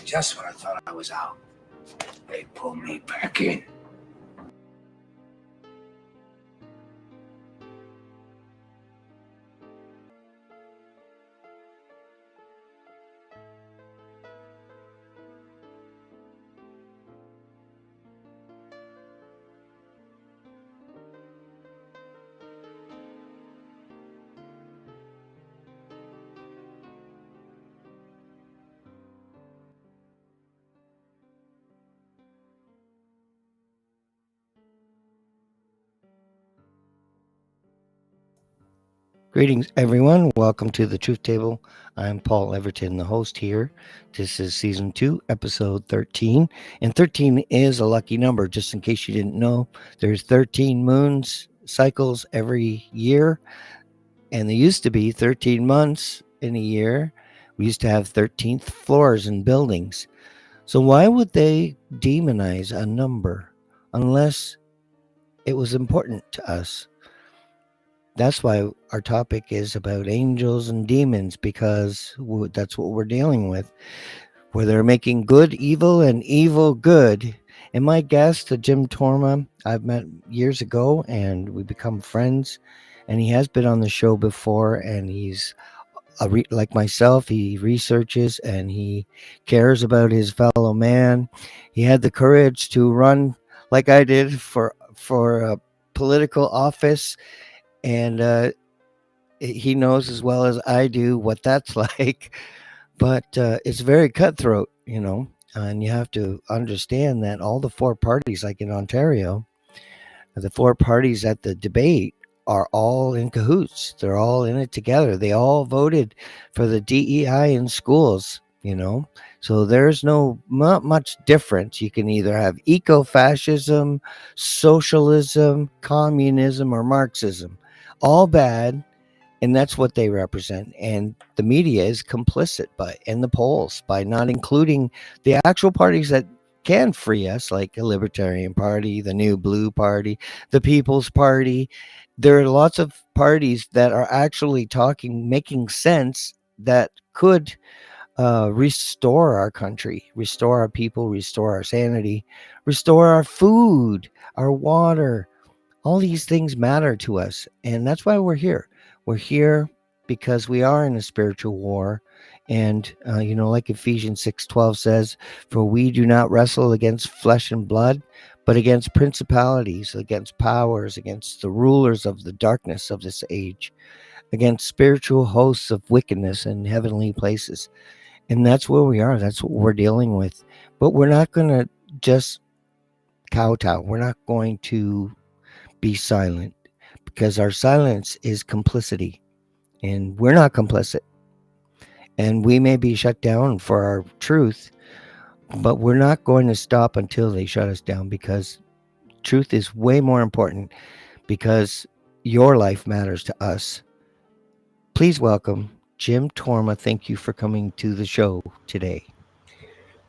Just when I thought I was out, they pulled me back in. Greetings, everyone. Welcome to the Truth Table. I'm Paul Everton, the host here. This is season 2, episode 13. And 13 is a lucky number, just in case you didn't know. There's 13 moons cycles every year, and there used to be 13 months in a year. We used to have 13th floors in buildings. So why would they demonize a number unless it was important to us? That's why our topic is about angels and demons, because that's what we're dealing with, where they're making good evil and evil good. And my guest, Jim Torma, I've met years ago and we become friends. And he has been on the show before, and he's like myself. He researches and he cares about his fellow man. He had the courage to run like I did for a political office, and he knows as well as I do what that's like. But it's very cutthroat, and you have to understand that all the four parties, like in Ontario, the four parties at the debate are all in cahoots. They're all in it together. They all voted for the DEI in schools. So there's not much difference. You can either have eco-fascism, socialism, communism, or Marxism. All bad, and that's what they represent. And the media is complicit and the polls, by not including the actual parties that can free us, like a Libertarian Party, the New Blue Party, the People's Party. There are lots of parties that are actually making sense, that could restore our country, restore our people, restore our sanity, restore our food, our water. All these things matter to us, and that's why we're here. We're here because we are in a spiritual war. And like Ephesians 6:12 says, for we do not wrestle against flesh and blood, but against principalities, against powers, against the rulers of the darkness of this age, against spiritual hosts of wickedness in heavenly places. And that's where we are. That's what we're dealing with. But we're not going to just kowtow. We're not going to be silent, because our silence is complicity, and we're not complicit. And we may be shut down for our truth, but we're not going to stop until they shut us down, because truth is way more important, because your life matters to us. Please welcome Jim Torma. Thank you for coming to the show today.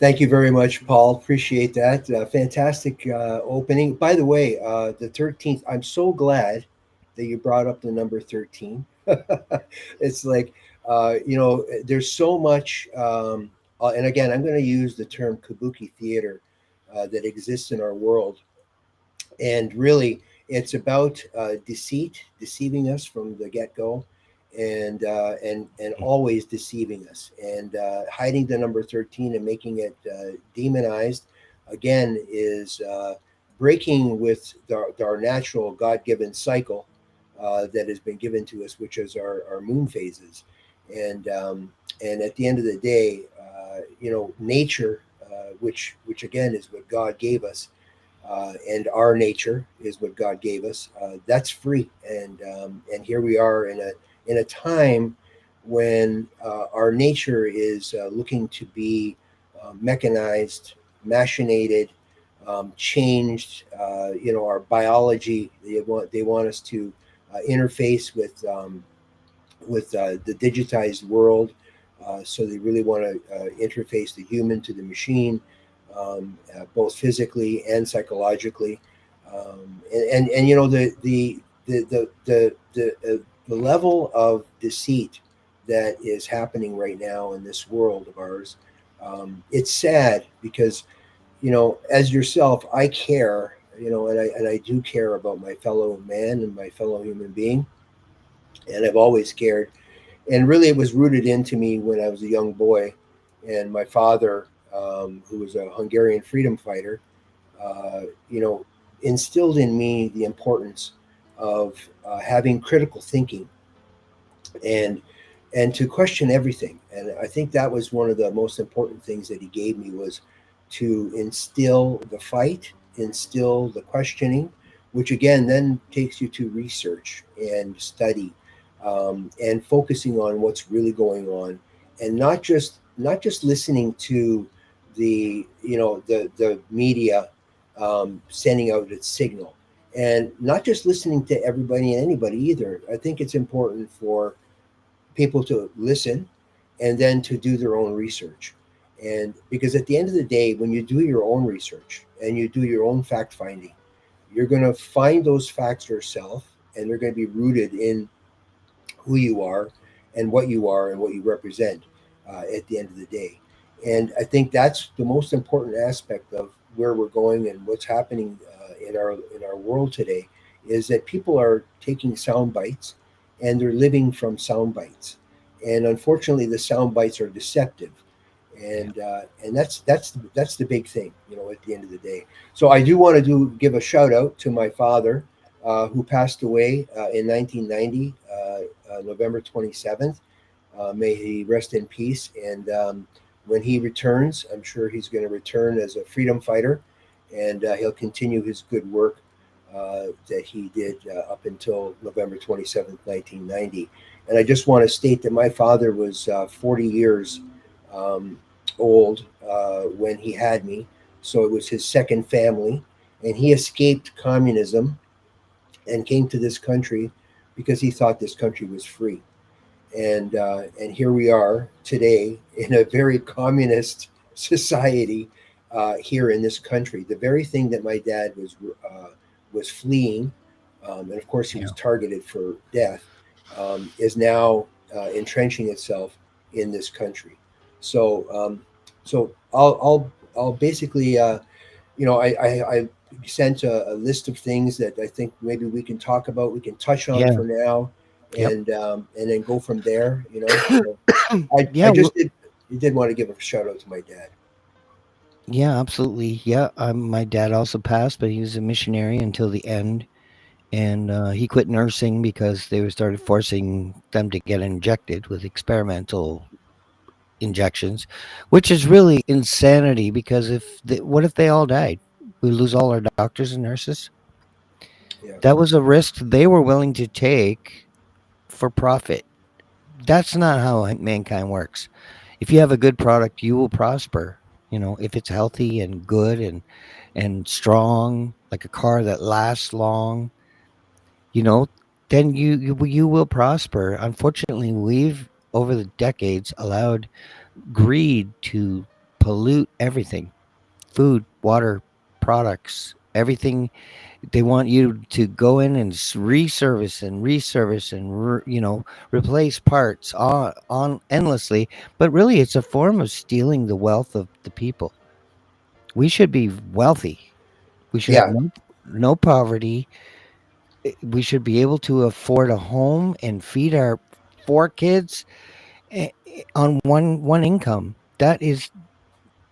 Thank you very much, Paul. Appreciate that. Fantastic opening. By the way, the 13th, I'm so glad that you brought up the number 13. It's like, there's so much. And again, I'm going to use the term kabuki theater that exists in our world. And really, it's about deceit, deceiving us from the get go, and always deceiving us, and hiding the number 13 and making it demonized. Again, is breaking with our natural God-given cycle that has been given to us, which is our moon phases, and at the end of the day, nature, which again is what God gave us, and our nature is what God gave us. That's free, and here we are in a time when our nature is looking to be mechanized, machinated, changed. Our biology. They want us to interface with the digitized world. So they really want to interface the human to the machine, both physically and psychologically. And the level of deceit that is happening right now in this world of ours It's sad because, as yourself, I care, and I do care about my fellow man and my fellow human being, and I've always cared. And really, it was rooted into me when I was a young boy, and my father, who was a Hungarian freedom fighter, uh, you know, instilled in me the importance of having critical thinking and to question everything. And I think that was one of the most important things that he gave me, was to instill the fight, instill the questioning, which again then takes you to research and study, and focusing on what's really going on, and not just listening to the media sending out its signal, and not just listening to everybody and anybody either. I think it's important for people to listen and then to do their own research. And because at the end of the day, when you do your own research and you do your own fact finding, you're going to find those facts yourself, and they're going to be rooted in who you are and what you represent at the end of the day. And I think that's the most important aspect of where we're going and what's happening in our world today, is that people are taking sound bites and they're living from sound bites. And unfortunately, the sound bites are deceptive. Yeah. And that's the big thing, at the end of the day. So I do want to give a shout out to my father, who passed away in 1990, November 27th. May he rest in peace. And when he returns, I'm sure he's going to return as a freedom fighter, and he'll continue his good work that he did up until November 27th, 1990. And I just want to state that my father was 40 years um, old when he had me. So it was his second family. And he escaped communism and came to this country because he thought this country was free. And here we are today in a very communist society here in this country. The very thing that my dad was fleeing, and of course he Yeah. was targeted for death, is now entrenching itself in this country. So I'll basically I sent a list of things that I think maybe we can talk about, we can touch on Yeah. for now, Yep. and then go from there. So I Yeah. just did want to give a shout out to my dad. Yeah, absolutely. Yeah, my dad also passed, but he was a missionary until the end, and he quit nursing because they started forcing them to get injected with experimental injections, which is really insanity. Because what if they all died? We lose all our doctors and nurses. Yeah, That was a risk they were willing to take for profit. That's not how mankind works. If you have a good product, you will prosper. If it's healthy and good and strong, like a car that lasts long, you know, then you will prosper. Unfortunately, we've over the decades allowed greed to pollute everything: food, water, products, everything. They want you to go in and reservice and replace parts on endlessly. But really, it's a form of stealing the wealth of the people. We should be wealthy. We should have yeah, no poverty. We should be able to afford a home and feed our four kids on one income. That is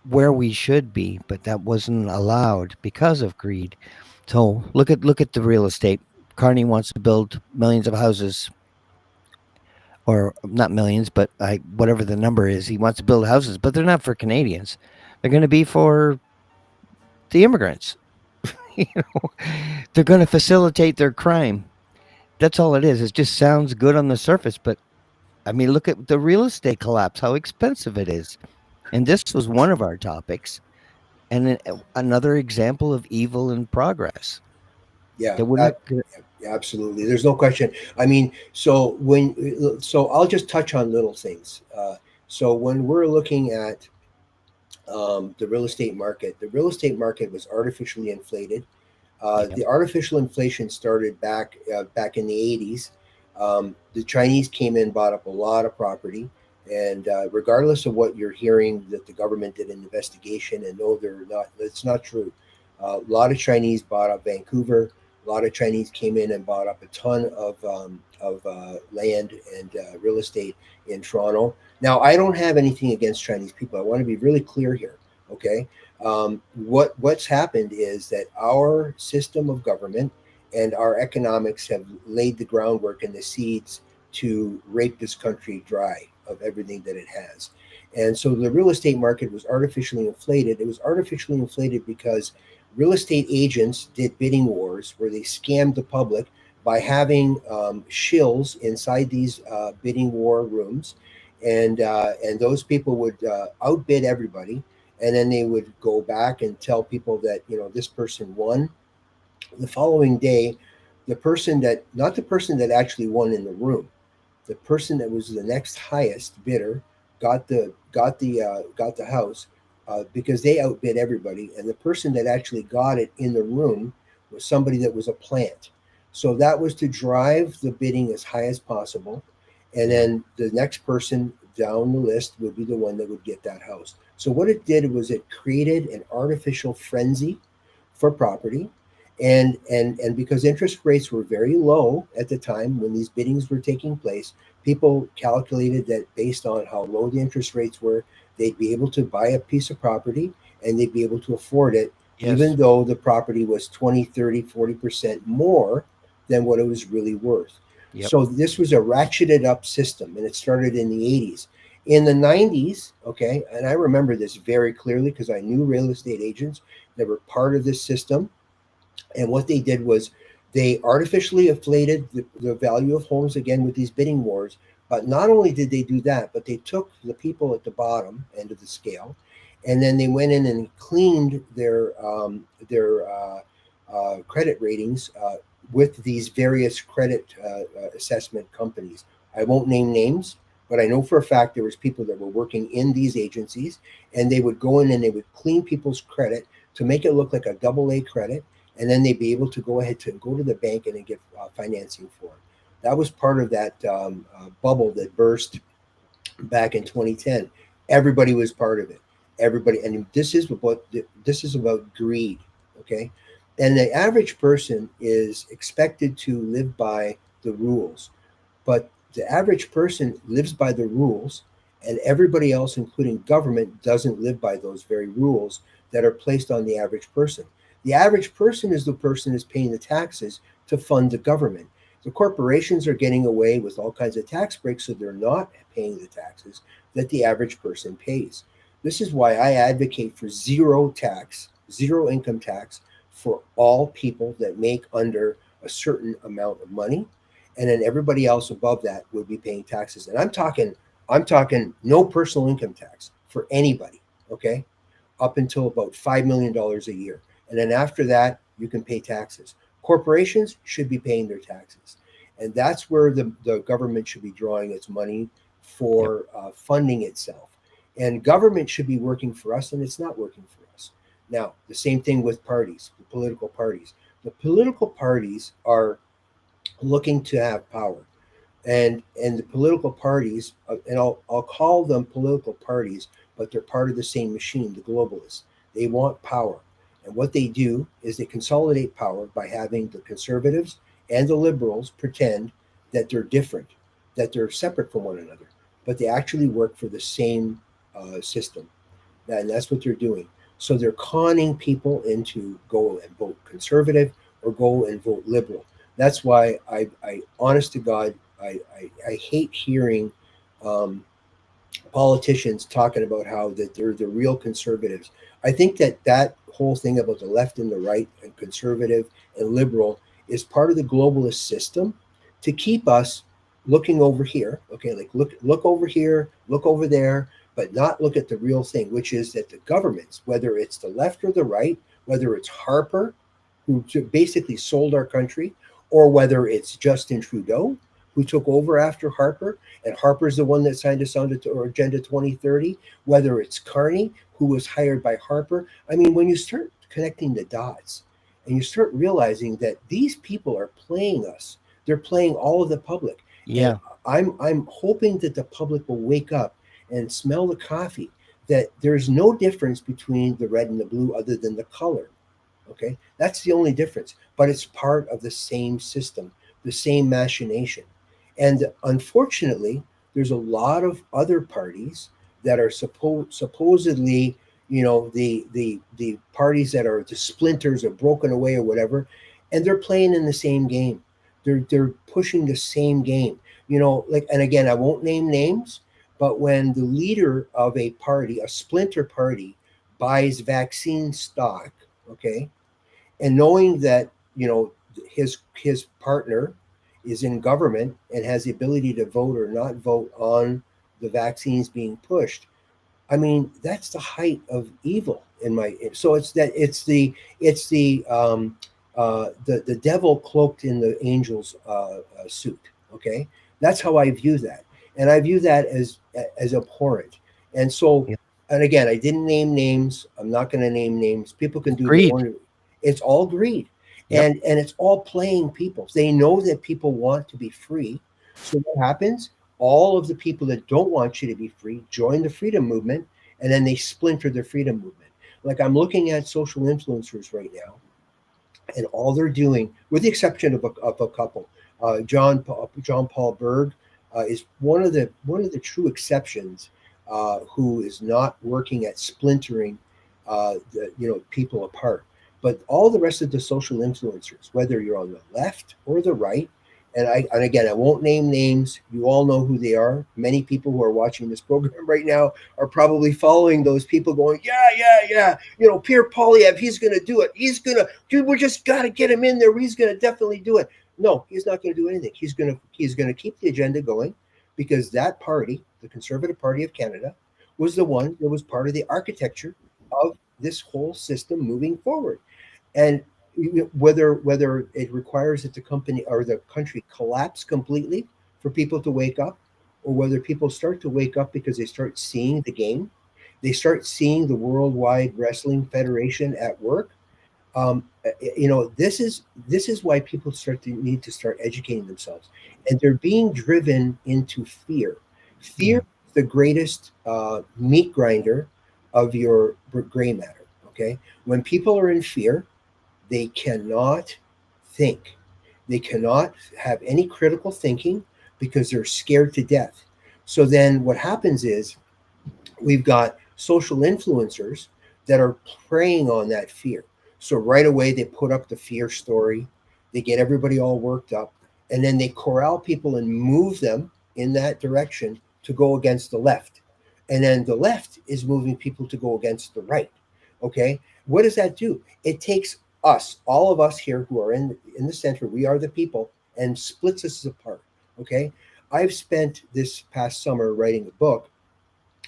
where we should be, but that wasn't allowed because of greed. So look at the real estate. Carney wants to build millions of houses, or not millions, but whatever the number is. He wants to build houses, but they're not for Canadians. They're going to be for the immigrants. You know, they're going to facilitate their crime. That's all it is. It just sounds good on the surface, but I mean, look at the real estate collapse, how expensive it is. And this was one of our topics, and another example of evil in progress. yeah. That we're not gonna, Yeah, absolutely. There's no question. I mean, so I'll just touch on little things. So when we're looking at the real estate market was artificially inflated. yeah, The artificial inflation started back in the 80s. The Chinese came in, bought up a lot of property. And regardless of what you're hearing, that the government did an investigation, and no, they're not. That's not true. A lot of Chinese bought up Vancouver. A lot of Chinese came in and bought up a ton of land and real estate in Toronto. Now, I don't have anything against Chinese people. I want to be really clear here. Okay, what's happened is that our system of government and our economics have laid the groundwork and the seeds to rape this country dry of everything that it has. And so the real estate market was artificially inflated. It was artificially inflated because real estate agents did bidding wars where they scammed the public by having shills inside these bidding war rooms, and those people would outbid everybody, and then they would go back and tell people that this person won. The following day, the person that not the person that actually won in the room, the person that was the next highest bidder got the house because they outbid everybody, and the person that actually got it in the room was somebody that was a plant. So that was to drive the bidding as high as possible, and then the next person down the list would be the one that would get that house. So what it did was it created an artificial frenzy for property, and because interest rates were very low at the time when these biddings were taking place, people calculated that based on how low the interest rates were, they'd be able to buy a piece of property and they'd be able to afford it, even though the property was 20, 30, 40% more than what it was really worth. So this was a ratcheted up system, and it started in the 80s. In the 90s, okay, and I remember this very clearly because I knew real estate agents that were part of this system. And what they did was they artificially inflated the value of homes again with these bidding wars. But not only did they do that, but they took the people at the bottom end of the scale, and then they went in and cleaned their credit ratings with these various credit assessment companies. I won't name names, but I know for a fact there was people that were working in these agencies, and they would go in and they would clean people's credit to make it look like a double A credit, and then they'd be able to go ahead to go to the bank and then get financing for it. That was part of that bubble that burst back in 2010. Everybody was part of it. Everybody, and this is about greed, okay? And the average person is expected to live by the rules, but the average person lives by the rules, and everybody else, including government, doesn't live by those very rules that are placed on the average person. The average person is the person who's paying the taxes to fund the government. The corporations are getting away with all kinds of tax breaks, so they're not paying the taxes that the average person pays. This is why I advocate for zero tax, zero income tax for all people that make under a certain amount of money, and then everybody else above that would be paying taxes. And I'm talking no personal income tax for anybody, okay, up until about $5 million a year. And then after that, you can pay taxes. Corporations should be paying their taxes. And that's where the government should be drawing its money for funding itself. And government should be working for us, and it's not working for us. Now, the same thing with parties, the political parties. The political parties are looking to have power. And the political parties, and I'll call them political parties, but they're part of the same machine, the globalists. They want power. And what they do is they consolidate power by having the conservatives and the liberals pretend that they're different, that they're separate from one another, but they actually work for the same system. And that's what they're doing. So they're conning people into go and vote conservative or go and vote liberal. That's why I honest to God, I hate hearing politicians talking about how that they're the real conservatives. I think that whole thing about the left and the right and conservative and liberal is part of the globalist system to keep us looking over here. Okay, like look over here, look over there, but not look at the real thing, which is that the governments, whether it's the left or the right, whether it's Harper, who basically sold our country, or whether it's Justin Trudeau, who took over after Harper, and Harper's the one that signed us on to Agenda 2030, whether it's Carney, who was hired by Harper. I mean, when you start connecting the dots and you start realizing that these people are playing us, they're playing all of the public. Yeah. And I'm hoping that the public will wake up and smell the coffee, that there's no difference between the red and the blue other than the color. Okay, that's the only difference, but it's part of the same system, the same machination. And unfortunately, there's a lot of other parties that are supposedly, the parties that are the splinters or broken away or whatever, and they're playing in the same game. They're pushing the same game. Like, and again, I won't name names, but when the leader of a party, a splinter party, buys vaccine stock, okay, and knowing that his partner is in government and has the ability to vote or not vote on the vaccines being pushed, I mean, that's the height of evil in my. So it's the devil cloaked in the angel's suit. Okay, that's how I view that, and I view that as abhorrent. And so, Yeah. and again, I didn't name names. I'm not going to name names. People can do their Greed. own. It's all greed, Yep. and it's all playing people. They know that people want to be free. So what happens? All of the people that don't want you to be free join the freedom movement, and then they splinter the freedom movement. Like, I'm looking at social influencers right now, and all they're doing, with the exception of a couple, John Paul Berg is one of the true exceptions, who is not working at splintering people apart. But all the rest of the social influencers, whether you're on the left or the right, and again, I won't name names. You all know who they are. Many people who are watching this program right now are probably following those people, going, yeah, yeah, yeah. Pierre Polyev, he's going to do it. Dude, we just got to get him in there. He's going to definitely do it. No, he's not going to do anything. He's going to keep the agenda going, because that party, the Conservative Party of Canada, was the one that was part of the architecture of this whole system moving forward. And whether it requires that the company or the country collapse completely for people to wake up, or whether people start to wake up because they start seeing the game, they start seeing the Worldwide Wrestling Federation at work. This is why people need to start educating themselves, and they're being driven into fear. Fear is the greatest meat grinder of your gray matter. Okay, when people are in fear, they cannot think. They cannot have any critical thinking because they're scared to death. So then what happens is, we've got social influencers that are preying on that fear. So right away, they put up the fear story, they get everybody all worked up, and then they corral people and move them in that direction to go against the left. And then the left is moving people to go against the right. Okay. What does that do? It takes us, all of us here who are in the center, we are the people, and splits us apart. Okay. I've spent this past summer writing a book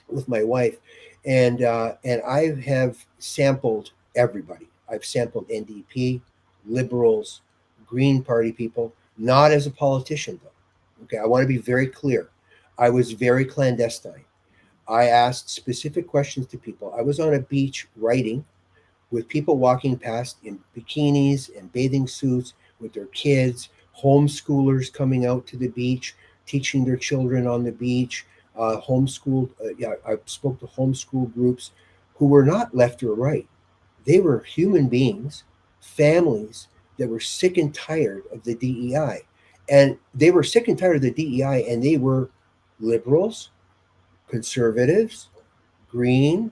with my wife, and I have sampled everybody. I've sampled NDP, liberals, Green Party people, not as a politician though. Okay, I want to be very clear. I was very clandestine. I asked specific questions to people. I was on a beach writing, with people walking past in bikinis and bathing suits with their kids, homeschoolers coming out to the beach, teaching their children on the beach, homeschooled. I spoke to homeschool groups who were not left or right. They were human beings, families that were sick and tired of the DEI. And they were sick and tired of the DEI, and they were liberals, conservatives, green,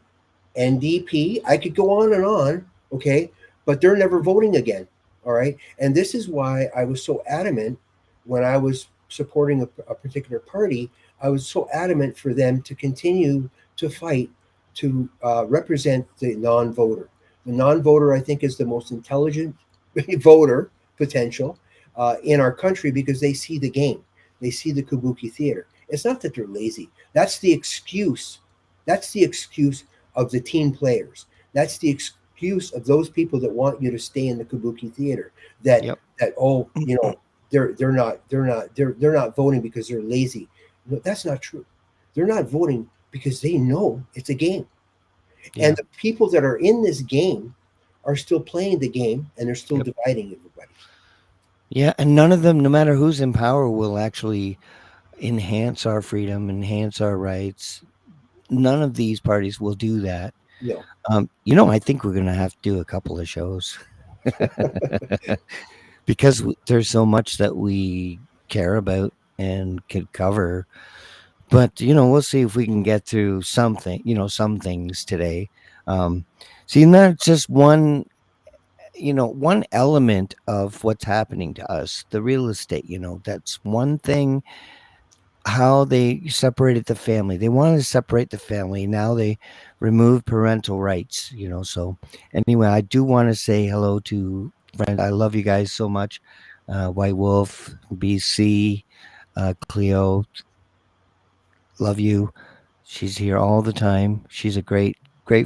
NDP. I could go on and on, okay, but they're never voting again. All right. And this is why I was so adamant when I was supporting a particular party. I was so adamant for them to continue to fight to represent the non-voter. The non-voter, I think, is the most intelligent voter potential in our country, because they see the game. They see the kabuki theater. It's not that they're lazy. That's the excuse. That's the excuse of the team players. That's the excuse of those people that want you to stay in the kabuki theater. That Yep. they're not voting because they're lazy. No, that's not true. They're not voting because they know it's a game. Yeah. And the people that are in this game are still playing the game, and they're still dividing everybody. Yeah, and none of them, no matter who's in power, will actually enhance our freedom, enhance our rights. None of these parties will do that. No. I think we're going to have to do a couple of shows because there's so much that we care about and could cover. But we'll see if we can get through something. Some things today. Um, See, and that's just one element of what's happening to us. The real estate. That's one thing. How they separated the family. They wanted to separate the family. Now they remove parental rights. So anyway, I do want to say hello to friends. I love you guys so much. White Wolf, BC, Cleo, love you. She's here all the time. She's a great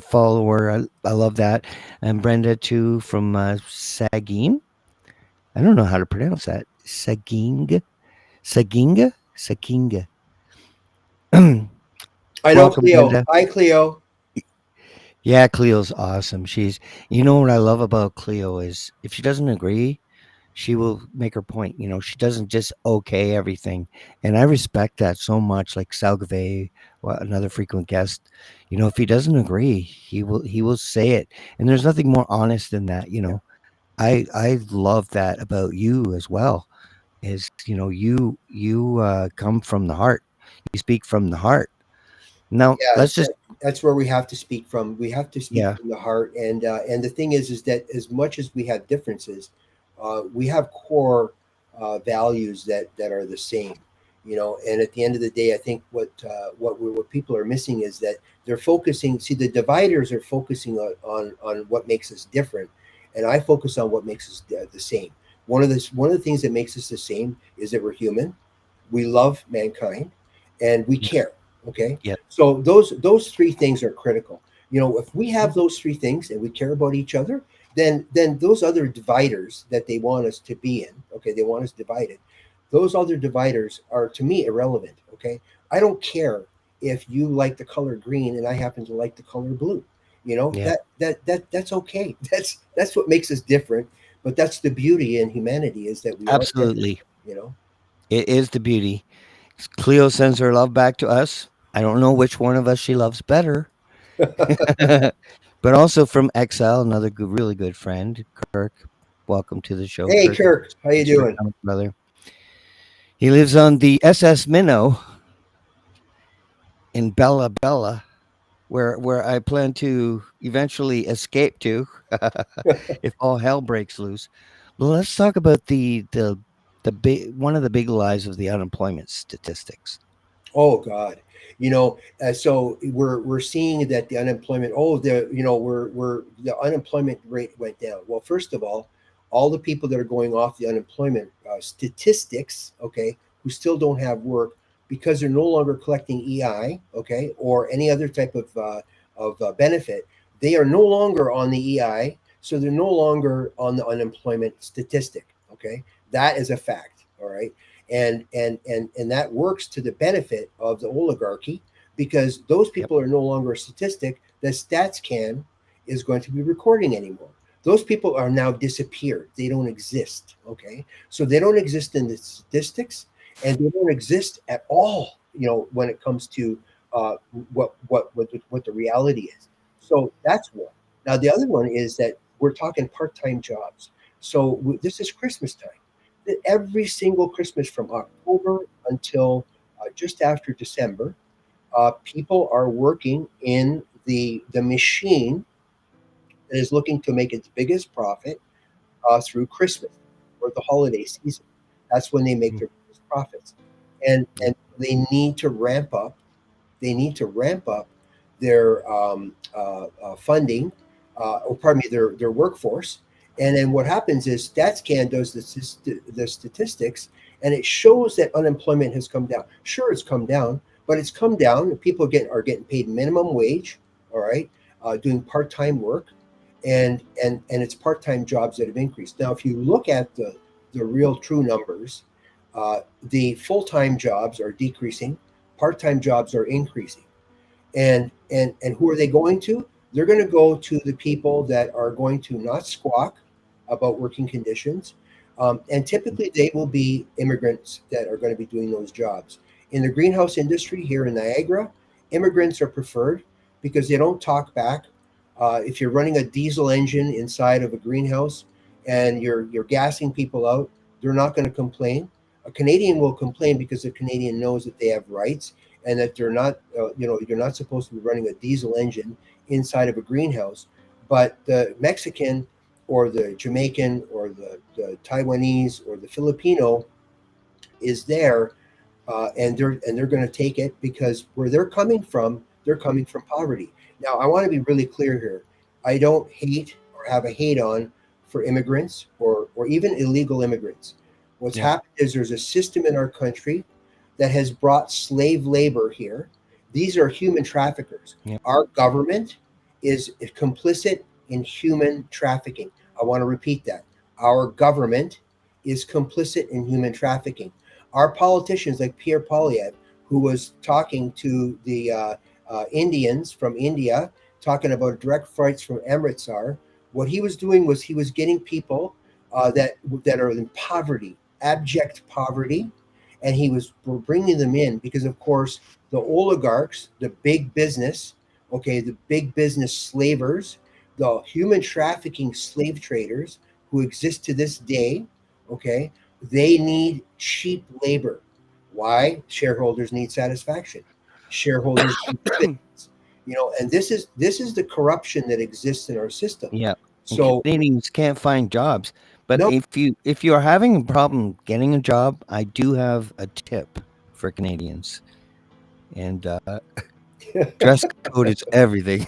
follower. I love that. And Brenda too from Sagin. I don't know how to pronounce that. Saginga. I know Welcome, Cleo. Brenda. Hi, Cleo. Yeah, Cleo's awesome. What I love about Cleo is if she doesn't agree, she will make her point. She doesn't just okay everything. And I respect that so much. Like Salgave, another frequent guest, if he doesn't agree, he will say it. And there's nothing more honest than that. I love that about you as well. Is you come from the heart. You speak from the heart. Now Yeah, let's just that's where we have to speak from. We have to speak yeah from the heart, and the thing is that as much as we have differences, we have core values that are the same. And at the end of the day, I think what people are missing is that they're focusing. See, the dividers are focusing on what makes us different, and I focus on what makes us the same. One of the things that makes us the same is that we're human, we love mankind, and we yes care. Okay, yeah so those three things are critical. If we have those three things and we care about each other, then those other dividers that they want us to be in, okay, they want us divided. Those other dividers are to me irrelevant. Okay, I don't care if you like the color green and I happen to like the color blue. yeah That's okay. That's what makes us different. But that's the beauty in humanity, is that we are different. absolutely. You know. It is the beauty. Cleo sends her love back to us. I don't know which one of us she loves better. But also from Exile, another really good friend, Kirk. Welcome to the show, Hey, Kirk. Kirk, how you Thanks for doing? coming, brother. He lives on the SS Minnow in Bella Bella, where I plan to eventually escape to if all hell breaks loose. Well, let's talk about the big one of the big lies of the unemployment statistics. Oh God, so we're seeing that the unemployment. Oh, we're the unemployment rate went down. Well, first of all the people that are going off the unemployment statistics, okay, who still don't have work because they're no longer collecting EI, okay, or any other type of benefit. They are no longer on the EI, so they're no longer on the unemployment statistic. Okay, that is a fact. All right, and that works to the benefit of the oligarchy, because those Yep. people are no longer a statistic that StatsCan is going to be recording anymore. Those people are now disappeared. They don't exist. Okay, so they don't exist in the statistics, and they don't exist at all. When it comes to what the reality is. So that's one. Now the other one is that we're talking part-time jobs. So this is Christmas time, that every single Christmas from October until just after December, people are working in the machine that is looking to make its biggest profit through Christmas or the holiday season. That's when they make Mm. their biggest profits, and Yep. they need to ramp up. They need to ramp up their funding, or pardon me, their workforce. And then what happens is StatsCan does the statistics, and it shows that unemployment has come down. Sure, it's come down, but it's come down. People are getting paid minimum wage, all right, doing part time work, and it's part time jobs that have increased. Now, if you look at the real true numbers, the full time jobs are decreasing, part time jobs are increasing. And who are they going to? They're going to go to the people that are going to not squawk about working conditions, and typically they will be immigrants that are going to be doing those jobs. In the greenhouse industry here in Niagara, immigrants are preferred because they don't talk back. If you're running a diesel engine inside of a greenhouse and you're gassing people out, they're not going to complain. A Canadian will complain because the Canadian knows that they have rights and that they're not, you're not supposed to be running a diesel engine inside of a greenhouse. But the Mexican or the Jamaican or the Taiwanese or the Filipino is there, and they're going to take it because where they're coming from poverty. Now, I want to be really clear here. I don't hate or have a hate on for immigrants or even illegal immigrants. What's happened is there's a system in our country that has brought slave labor here. These are human traffickers. Yeah. Our government is complicit in human trafficking. I want to repeat that. Our government is complicit in human trafficking. Our politicians, like Pierre Poilievre, who was talking to the Indians from India, talking about direct flights from Amritsar, what he was doing was he was getting people that are in poverty, abject poverty, and he was bringing them in because, of course, the oligarchs, the big business, the big business slavers, the human trafficking slave traders who exist to this day, they need cheap labor. Why? Shareholders need satisfaction. Shareholders need dividends. And this is the corruption that exists in our system. Yeah. So Canadians can't find jobs. But no, if you're having a problem getting a job, I do have a tip for Canadians. And dress code is everything.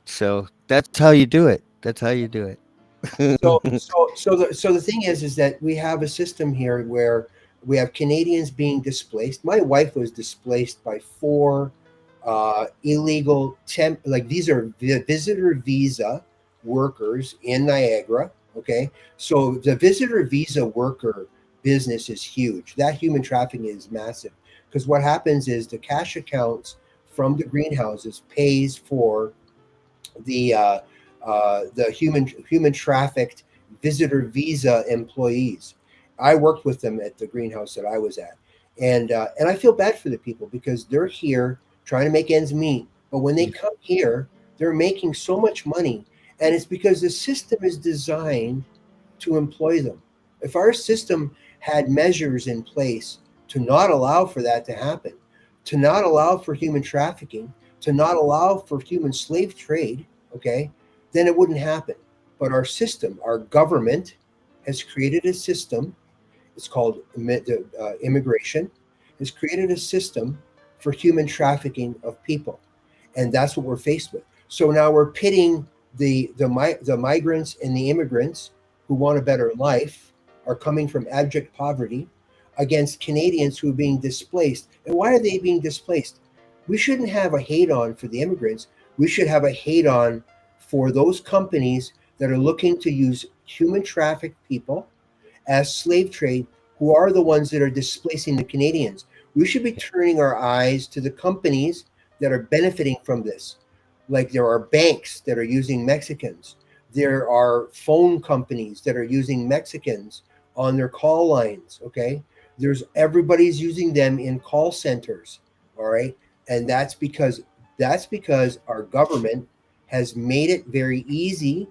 So that's how you do it. That's how you do it. so the thing is that we have a system here where we have Canadians being displaced. My wife was displaced by 4 illegal these are visitor visa workers in Niagara. So the visitor visa worker business is huge. That human trafficking is massive because what happens is the cash accounts from the greenhouses pays for the human trafficked visitor visa employees. I worked with them at the greenhouse that I was at, and I feel bad for the people because they're here trying to make ends meet. But when they come here, they're making so much money, and it's because the system is designed to employ them. If our system had measures in place to not allow for that to happen, to not allow for human trafficking, to not allow for human slave trade, then it wouldn't happen. But our system, our government has created a system. It's called immigration. Has created a system for human trafficking of people, and that's what we're faced with. So now we're pitting the migrants and the immigrants who want a better life, are coming from abject poverty, against Canadians who are being displaced. And why are they being displaced? We shouldn't have a hate on for the immigrants. We should have a hate on for those companies that are looking to use human trafficked people as slave trade, who are the ones that are displacing the Canadians. We should be turning our eyes to the companies that are benefiting from this. Like there are banks that are using Mexicans. There are phone companies that are using Mexicans on their call lines. Everybody's using them in call centers. All right. And that's because our government has made it very easy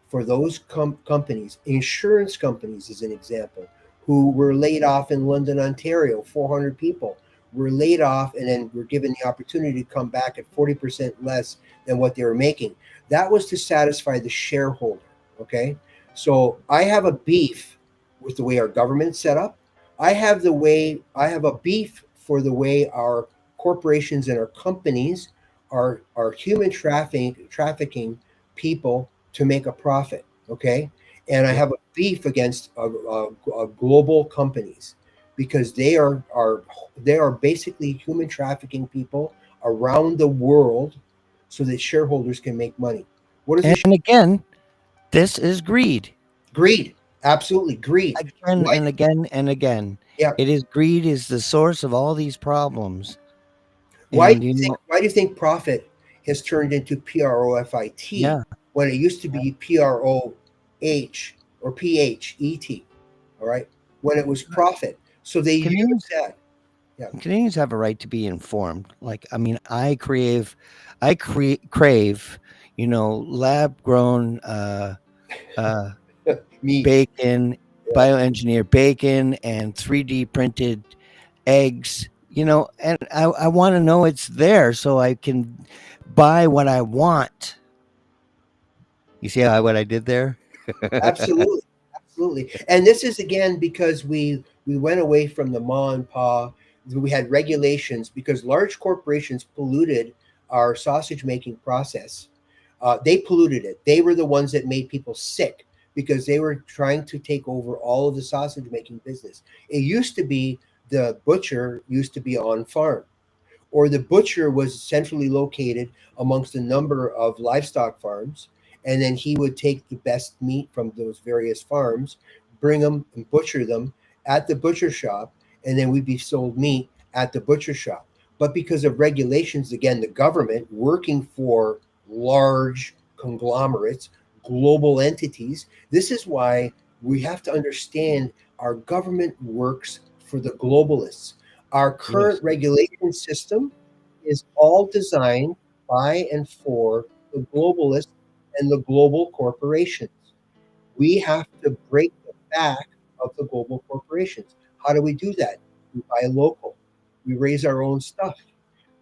for those companies, insurance companies as an example, who were laid off in London, Ontario. 400 people were laid off, and then were given the opportunity to come back at 40% less than what they were making. That was to satisfy the shareholder. So I have a beef with the way our government's set up. I have a beef for the way our corporations and our companies are human trafficking people to make a profit. And I have a beef against global companies because they are basically human trafficking people around the world so that shareholders can make money. What is this? And again, this is greed. Greed. Absolutely greed. Again and again and again. Yeah. It is greed is the source of all these problems. Why And, do you think profit has turned into PROFIT when it used to be PROH or PHET? All right. when it was profit. So they Canadians, used that. Yeah. Canadians have a right to be informed. Like, I mean, I crave, lab grown uh, Meat. bacon, Yeah. bioengineered bacon, and 3D printed eggs. And I want to know it's there so I can buy what I want. You see what I did there? Absolutely, absolutely. And this is again because we went away from the ma and pa. We had regulations because large corporations polluted our sausage making process. They polluted it. They were the ones that made people sick because they were trying to take over all of the sausage making business. It used to be the butcher used to be on farm, or the butcher was centrally located amongst a number of livestock farms, and then he would take the best meat from those various farms, bring them and butcher them at the butcher shop, and then we'd be sold meat at the butcher shop. But because of regulations, again, the government working for large conglomerates, global entities, this is why we have to understand our government works for the globalists. Our Yes. current regulation system is all designed by and for the globalists and the global corporations. We have to break the back of the global corporations. How do we do that? We buy local. We raise our own stuff.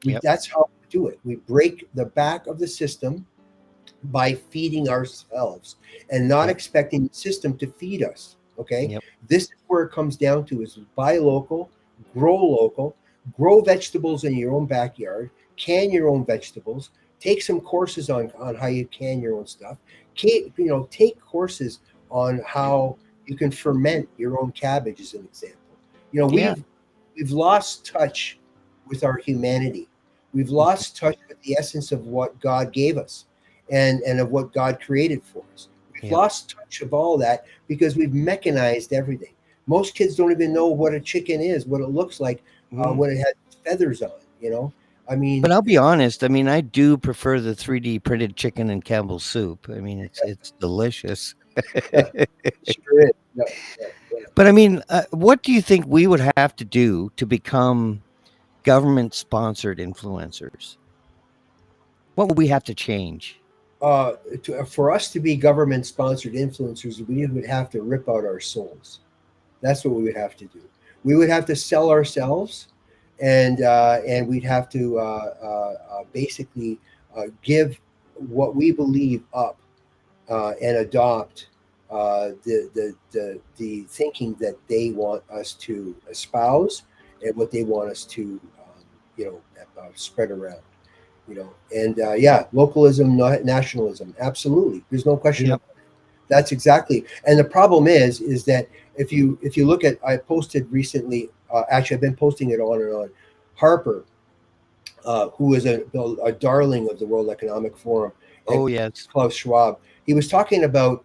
Yep. That's how we do it. We break the back of the system by feeding ourselves and not Yep. expecting the system to feed us. Okay. Yep. This is where it comes down to is buy local, grow vegetables in your own backyard, can your own vegetables, take some courses on how you can your own stuff. Take courses on how you can ferment your own cabbage as an example. You know, Yeah. we've lost touch with our humanity. We've lost touch with the essence of what God gave us and of what God created for us. We've Yep. lost touch of all that because we've mechanized everything. Most kids don't even know what a chicken is, what it looks like Mm. when it has feathers on. You know, I But mean, I'll be honest. I mean, I do prefer the 3D printed chicken and Campbell's soup. I mean, it's delicious. sure is. Yeah, yeah, yeah. But I mean, what do you think we would have to do to become government sponsored influencers? What would we have to change? For us to be government sponsored influencers, we would have to rip out our souls. That's what we would have to do. We would have to sell ourselves, and we'd have to basically give what we believe up and adopt the thinking that they want us to espouse and what they want us to spread around. And yeah, localism, nationalism, absolutely. There's no question. Yep. That's exactly. And the problem is that if you look at, I posted recently. Actually, I've been posting it on and on. Harper, who is a darling of the World Economic Forum, and Oh yes. Klaus Schwab, he was talking about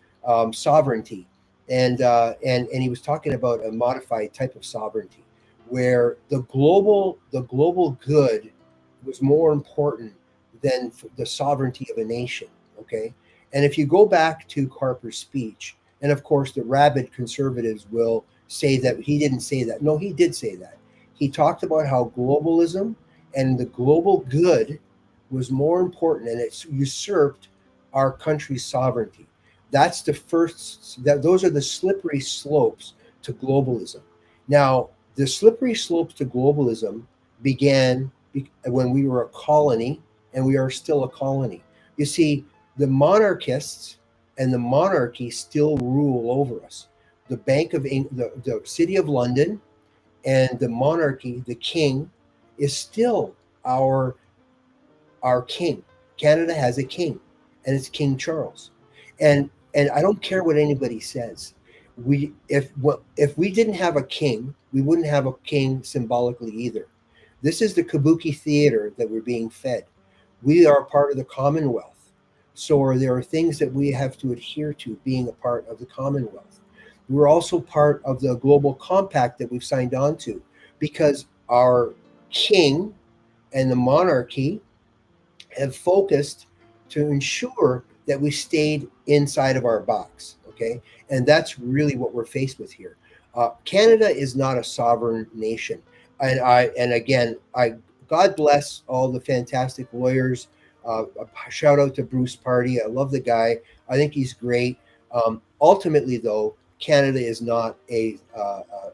sovereignty, and he was talking about a modified type of sovereignty, where the global good was more important than the sovereignty of a nation. Okay, and if you go back to Harper's speech, and of course the rabid conservatives will say that he didn't say that. No, he did say that. He talked about how globalism and the global good was more important, and it's usurped our country's sovereignty. That's the first. Those are the slippery slopes to globalism. Now, the slippery slopes to globalism began when we were a colony, and we are still a colony. You see, the monarchists and the monarchy still rule over us. The Bank of the City of London, and the monarchy, the king, is still our our king. Canada has a king, and it's King Charles. And I don't care what anybody says. If we didn't have a king, we wouldn't have a king symbolically either. This is the kabuki theater that we're being fed. We are part of the Commonwealth. So there are things that we have to adhere to being a part of the Commonwealth. We're also part of the global compact that we've signed on to because our king and the monarchy have focused to ensure that we stayed inside of our box. Okay. And that's really what we're faced with here. Canada is not a sovereign nation, and again, God bless all the fantastic lawyers. A shout out to Bruce Party. I love the guy. I think he's great. Ultimately, though, Canada is not a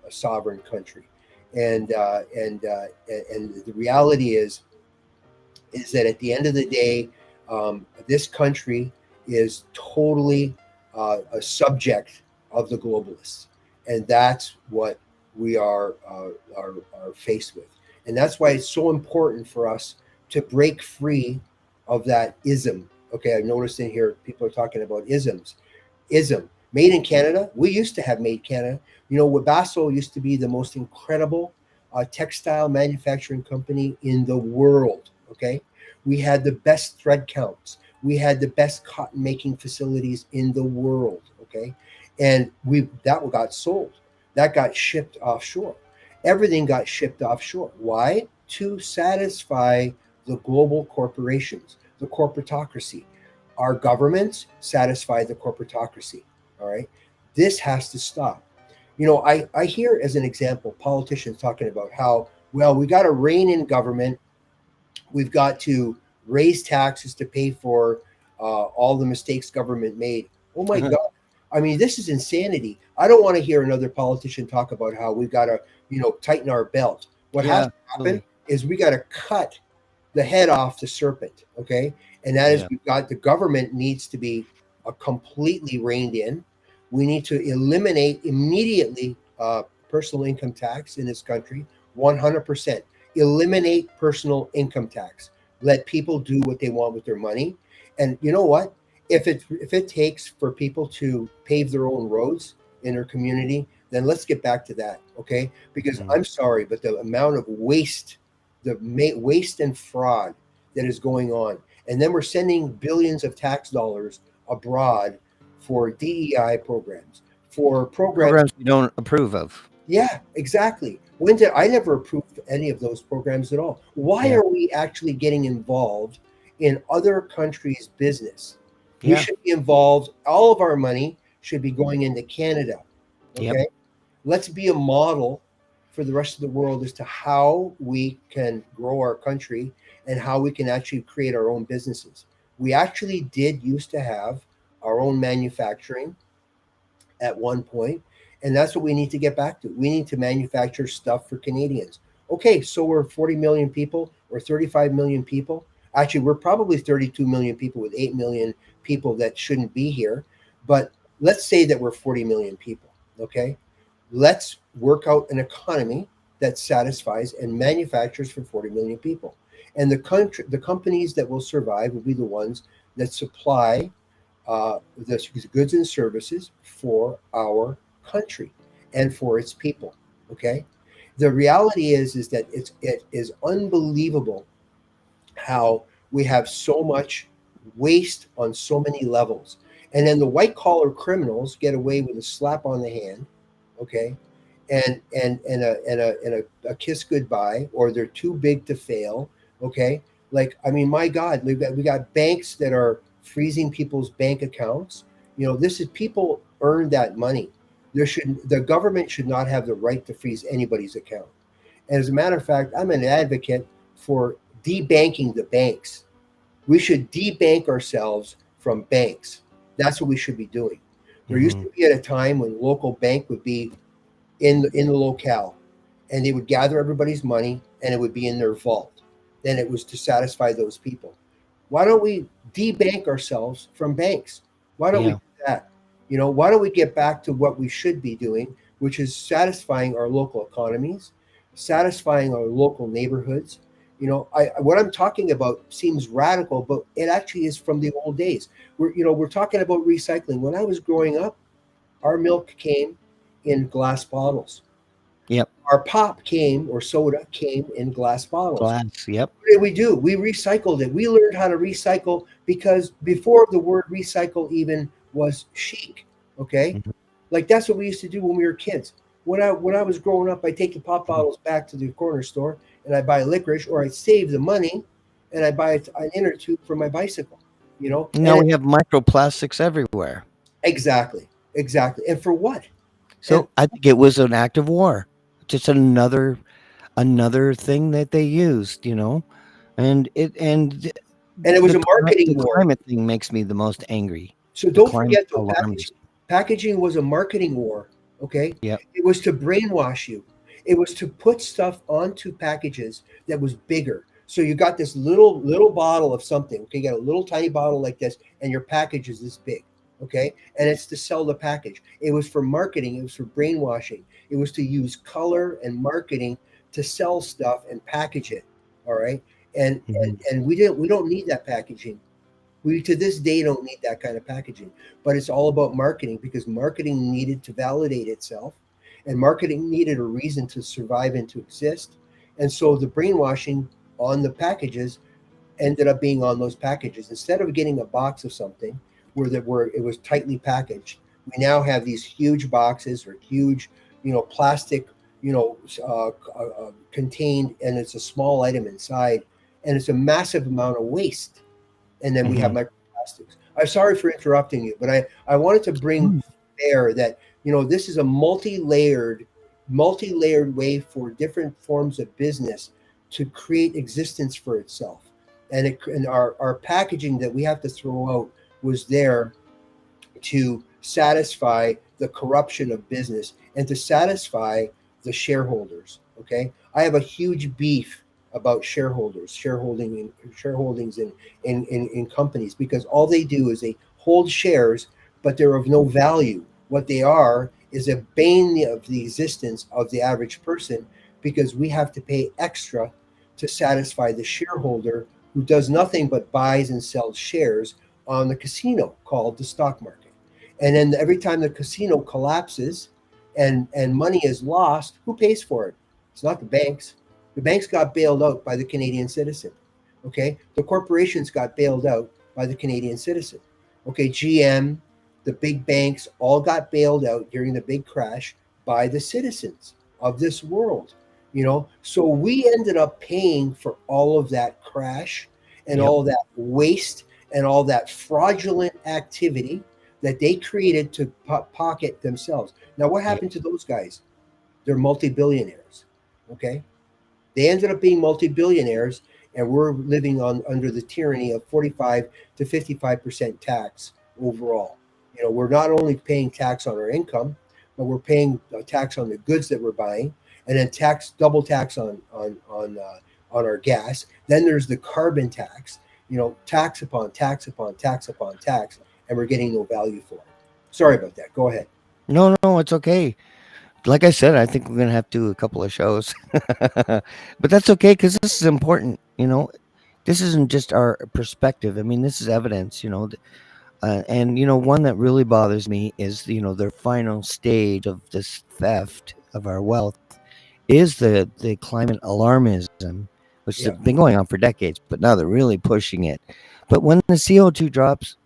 sovereign country, and the reality is that at the end of the day, this country is totally a subject of the globalists, and that's what we are faced with, and that's why it's so important for us to break free of that ism. Okay, I've noticed in here people are talking about isms. Ism, made in Canada. We used to have made Canada. You know, Webasto used to be the most incredible textile manufacturing company in the world. Okay, we had the best thread counts. We had the best cotton making facilities in the world. Okay, and we that got sold. That got shipped offshore. Everything got shipped offshore. Why? To satisfy the global corporations, the corporatocracy. Our governments satisfy the corporatocracy. All right. This has to stop. You know, I hear as an example politicians talking about how, well, we got to rein in government. We've got to raise taxes to pay for all the mistakes government made. Oh my God. I mean, this is insanity. I don't want to hear another politician talk about how we've got to, tighten our belt. What has to happen is we got to cut the head off the serpent. Okay. And that is, we've got the government needs to be completely reined in. We need to eliminate immediately personal income tax in this country, 100%. Eliminate personal income tax. Let people do what they want with their money. And you know what? If it takes for people to pave their own roads in their community, then let's get back to that, okay? Because I'm sorry, but the amount of waste, waste and fraud that is going on, and then we're sending billions of tax dollars abroad for DEI programs, for programs we don't approve of. Yeah, exactly. I never approved any of those programs at all. Why are we actually getting involved in other countries' business? We should be involved. All of our money should be going into Canada. Okay. Let's be a model for the rest of the world as to how we can grow our country and how we can actually create our own businesses. We actually did used to have our own manufacturing at one point, and that's what we need to get back to. We need to manufacture stuff for Canadians. Okay, so we're 40 million people or 35 million people. Actually, we're probably 32 million people with 8 million people that shouldn't be here. But let's say that we're 40 million people, okay? Let's work out an economy that satisfies and manufactures for 40 million people. And the companies that will survive will be the ones that supply the goods and services for our country and for its people, okay? The reality is that it is unbelievable how we have so much waste on so many levels. And then the white collar criminals get away with a slap on the hand, okay? And a kiss goodbye, or they're too big to fail, okay? Like, I mean, my God, we got banks that are freezing people's bank accounts. This is, people earn that money. The government should not have the right to freeze anybody's account. And as a matter of fact, I'm an advocate for debanking the banks. We should debank ourselves from banks. That's what we should be doing. There used to be at a time when local bank would be in the locale, and they would gather everybody's money and it would be in their vault. Then it was to satisfy those people. Why don't we debank ourselves from banks? Why don't we do that? Why don't we get back to what we should be doing, which is satisfying our local economies, satisfying our local neighborhoods. What I'm talking about seems radical, but it actually is from the old days. We're talking about recycling. When I was growing up, our milk came in glass bottles. Yep. Our pop came, or soda came in glass bottles. Glass, yep. What did we do? We recycled it. We learned how to recycle because before the word recycle even was chic, okay? Like, that's what we used to do when we were kids. When I was growing up, I'd take the pop bottles back to the corner store and I'd buy licorice, or I'd save the money and I'd buy an inner tube for my bicycle, Now we have microplastics everywhere. Exactly. And for what? So I think it was an act of war, just another thing that they used, and And it was a marketing the war. climate thing makes me the most angry. So The don't climate forget, though, alarms. packaging was a marketing war. Okay, Yep. it was to brainwash you. It was to put stuff onto packages that was bigger. So you got this little bottle of something. Okay, you got a little tiny bottle like this, and your package is this big. Okay, and it's to sell the package. It was for marketing. It was for brainwashing. It was to use color and marketing to sell stuff and package it. All right, and and Mhm. and we don't need that packaging. We to this day don't need that kind of packaging, but it's all about marketing because marketing needed to validate itself and marketing needed a reason to survive and to exist. And so the brainwashing on the packages ended up being on those packages. Instead of getting a box of something where it was tightly packaged, we now have these huge boxes or huge, plastic, contained, and it's a small item inside, and it's a massive amount of waste, and then we have Mhm. microplastics. I'm sorry for interrupting you, but I wanted to bring Mm. there that this is a multi-layered way for different forms of business to create existence for itself, and our packaging that we have to throw out was there to satisfy the corruption of business and to satisfy the shareholders. Okay, I have a huge beef about shareholdings in companies because all they do is they hold shares, but they're of no value. What they are is a bane of the existence of the average person because we have to pay extra to satisfy the shareholder who does nothing but buys and sells shares on the casino called the stock market. And then every time the casino collapses and money is lost, who pays for it? It's not the banks. The banks got bailed out by the Canadian citizen. Okay, the corporations got bailed out by the Canadian citizen. Okay, GM, the big banks all got bailed out during the big crash by the citizens of this world. So we ended up paying for all of that crash and Yep. all that waste and all that fraudulent activity that they created to pocket themselves. Now, what Yep. happened to those guys? They're multi-billionaires. Okay, they ended up being multi-billionaires, and we're living on under the tyranny of 45 to 55% tax overall. We're not only paying tax on our income, but we're paying tax on the goods that we're buying, and then double tax on our gas. Then there's the carbon tax. Tax upon tax upon tax upon tax, and we're getting no value for it. Sorry about that. Go ahead. No, no, it's okay. Like I said, I think we're gonna have to do a couple of shows, but that's okay because this is important. This isn't just our perspective. I mean, this is evidence. And one that really bothers me is their final stage of this theft of our wealth is the climate alarmism, which has Yeah. been going on for decades, but now they're really pushing it. But when the CO2 drops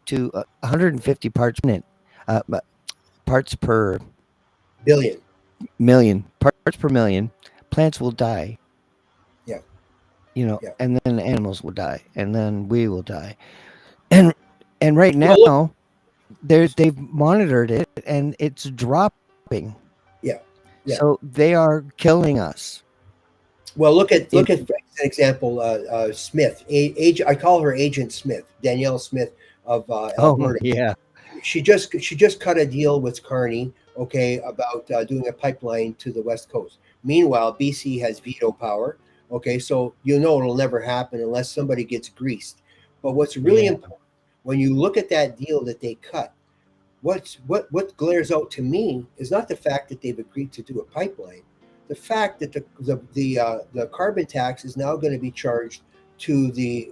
to 150 parts per minute, parts per Billion. million, parts per million, plants will die. Yeah. Yeah. And then animals will die, and then we will die. And and right Well, look. now, they've monitored it, and it's dropping. Yeah. Yeah. So they are killing us. Well, look at In, look at for an example, Smith. I call her Agent Smith, Danielle Smith of oh Alberta. yeah, She just cut a deal with Carney, okay, about doing a pipeline to the west coast. Meanwhile, BC has veto power. Okay, so it'll never happen unless somebody gets greased. But what's really yeah, important when you look at that deal that they cut, what glares out to me is not the fact that they've agreed to do a pipeline, the fact that the carbon tax is now going to be charged to the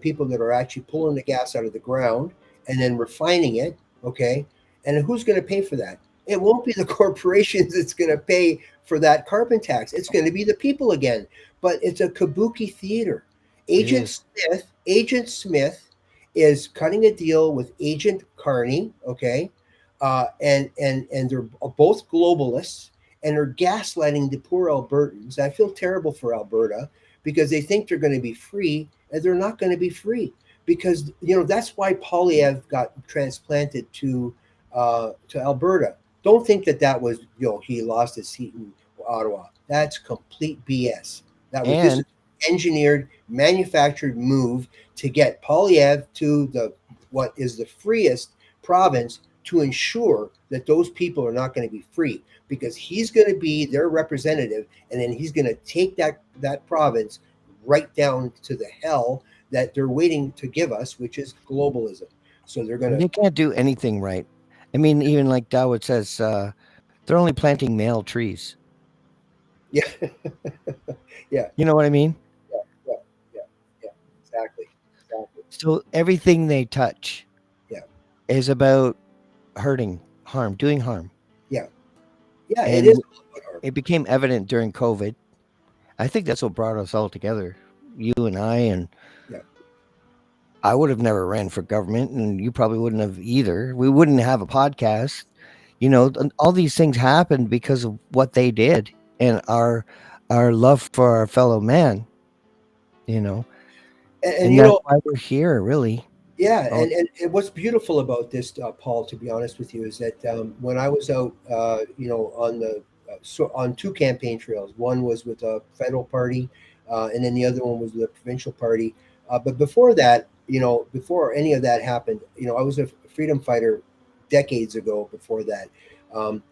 people that are actually pulling the gas out of the ground and then refining it. Okay, and who's going to pay for that? It won't be the corporations that's going to pay for that carbon tax. It's going to be the people again. But it's a kabuki theater. it is. Agent Smith is cutting a deal with Agent Carney, okay, and they're both globalists, and they're gaslighting the poor Albertans. I feel terrible for Alberta because they think they're going to be free, and they're not going to be free because that's why Polyev got transplanted to to Alberta. Don't think that that was, he lost his seat in Ottawa. That's complete BS. This And is engineered, manufactured move to get Polyev to what is the freest province, to ensure that those people are not going to be free, because he's going to be their representative, and then he's going to take that province right down to the hell that they're waiting to give us, which is globalism. So they're going to, they can't do anything right. I mean, even like Dawit says, they're only planting male trees. yeah, yeah, You know what I mean? yeah, yeah, yeah, yeah, exactly, exactly, So everything they touch yeah, is about doing harm. yeah, yeah. It And is all about harm. it became evident during COVID. I think that's what brought us all together, you and I. And Yeah, I would have never ran for government, and you probably wouldn't have either. We wouldn't have a podcast. And all these things happened because of what they did and our love for our fellow man. You know, and and that's why we're here, really. yeah, Oh, and what's beautiful about this, Paul, to be honest with you, is that when I was out, on two campaign trails. One was with a federal party, and then the other one was with a provincial party. But before that, before any of that happened, I was a freedom fighter decades ago. Before that,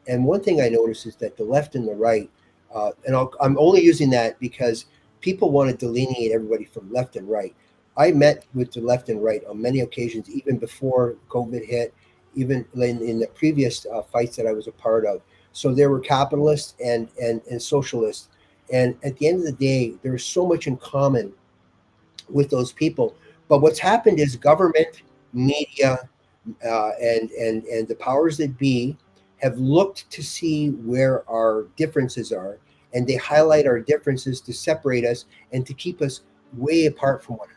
and one thing I noticed is that the left and the right, I'm only using that because people want to delineate everybody from left and right. I met with the left and right on many occasions, even before COVID hit, even in the previous fights that I was a part of. So there were capitalists and socialists. And at the end of the day, there is so much in common with those people. But what's happened is government, media, and the powers that be have looked to see where our differences are, and they highlight our differences to separate us and to keep us way apart from one another.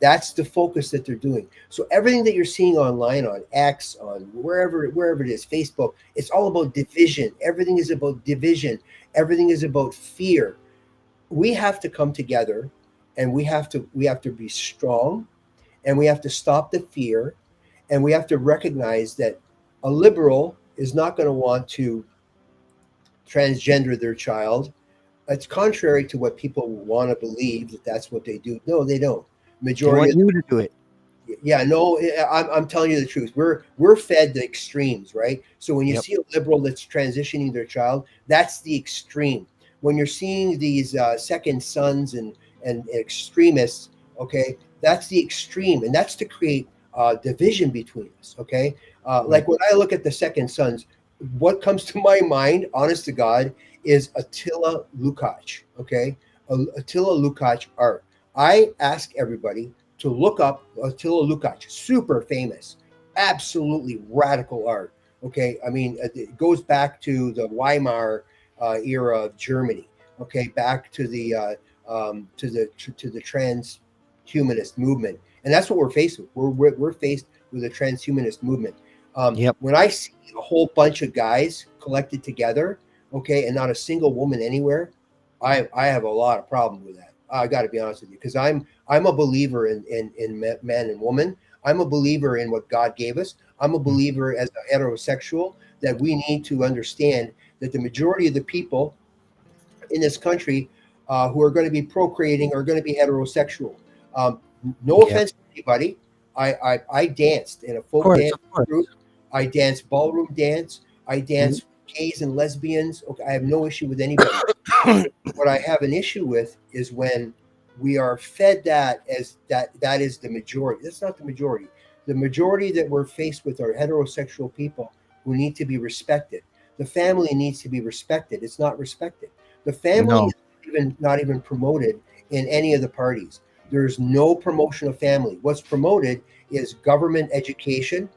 That's the focus that they're doing. So everything that you're seeing online, on X, on wherever it is, Facebook, it's all about division. Everything is about division. Everything is about fear. We have to come together, and we have to be strong, and we have to stop the fear, and we have to recognize that a liberal is not going to want to transgender their child. It's contrary to what people want to believe, that that's what they do. No, they don't. they Majority want of you to do it. Yeah, no, I'm telling you the truth. We're fed the extremes, right? So when you Yep. see a liberal that's transitioning their child, that's the extreme. When you're seeing these second sons and extremists, okay, that's the extreme, and that's to create division between us. Okay, Yep. like when I look at the second sons, what comes to my mind, honest to God, is Attila Lukács. Okay, Attila Lukács art. I ask everybody to look up Attila Lukács, super famous, absolutely radical art. Okay, I mean, it goes back to the Weimar era of Germany. Okay, back to the transhumanist movement, and that's what we're faced with. We're faced with a transhumanist movement. Yep. When I see a whole bunch of guys collected together, okay, and not a single woman anywhere, I have a lot of problem with that. I got to be honest with you, because I'm a believer in man and woman. I'm a believer in what God gave us. I'm a believer as a heterosexual that we need to understand that the majority of the people in this country who are going to be procreating are going to be heterosexual. Um, no Yep. offense to anybody. I danced in a Of folk course. dance Of course. group. I danced ballroom dance. I Mhm. danced gays and lesbians. Okay, I have no issue with anybody. What I have an issue with is when we are fed that as that is the majority. That's not the majority. The majority that we're faced with are heterosexual people who need to be respected. The family needs to be respected. It's not respected. The family No. is not even promoted in any of the parties. There's no promotion of family. What's promoted is government education,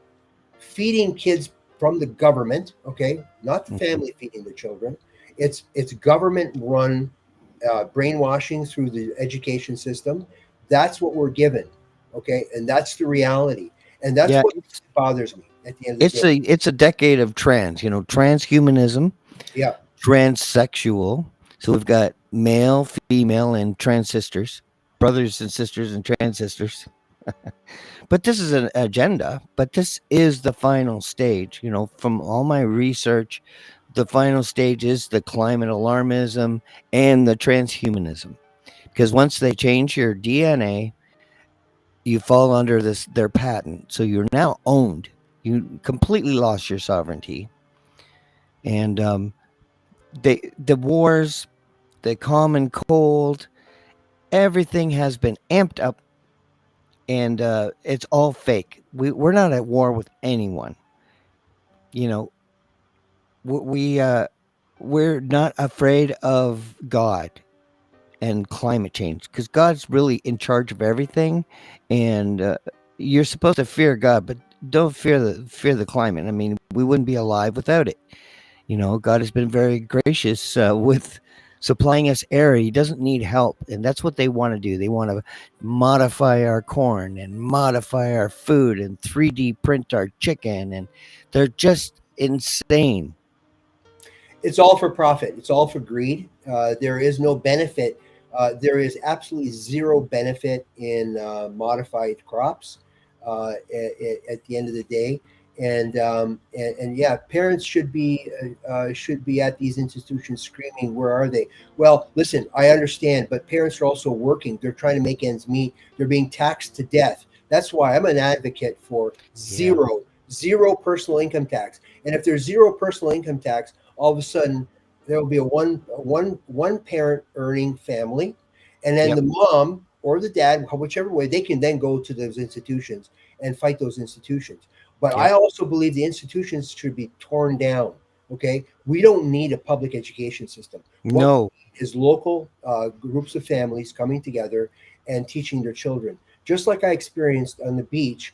feeding kids from the government, okay, not the Mhm. family feeding the children. It's government run brainwashing through the education system. That's what we're given, okay, and that's the reality, and that's Yeah. what bothers me at the end of the It's day. a decade of transhumanism, Yeah, transsexual. So we've got male, female, and trans sisters, brothers and sisters and trans sisters. But this is an agenda, but this is the final stage. From all my research, the final stage is the climate alarmism and the transhumanism. Because once they change your DNA, you fall under their patent. So you're now owned. You completely lost your sovereignty. And the wars, the common cold, everything has been amped up, and it's all fake. We're not at war with anyone. You know, we're not afraid of God and climate change because God's really in charge of everything, and you're supposed to fear God, but don't fear the climate. I mean, we wouldn't be alive without it. God has been very gracious with supplying us air. He doesn't need help, and that's what they want to do. They want to modify our corn and modify our food and 3D print our chicken, and they're just insane. It's all for profit. It's all for greed. There is no benefit. There is absolutely zero benefit in modified crops at the end of the day. And yeah, parents should be at these institutions screaming, "Where are they?" Well, listen, I understand, but parents are also working. They're trying to make ends meet. They're being taxed to death. That's why I'm an advocate for Yeah. zero personal income tax. And if there's zero personal income tax, all of a sudden there will be a one parent earning family, and then Yep. the mom or the dad, whichever way, they can then go to those institutions and fight those institutions. But I Yep. also believe the institutions should be torn down. Okay, we don't need a public education system. What No. we need is local groups of families coming together and teaching their children. Just like I experienced on the beach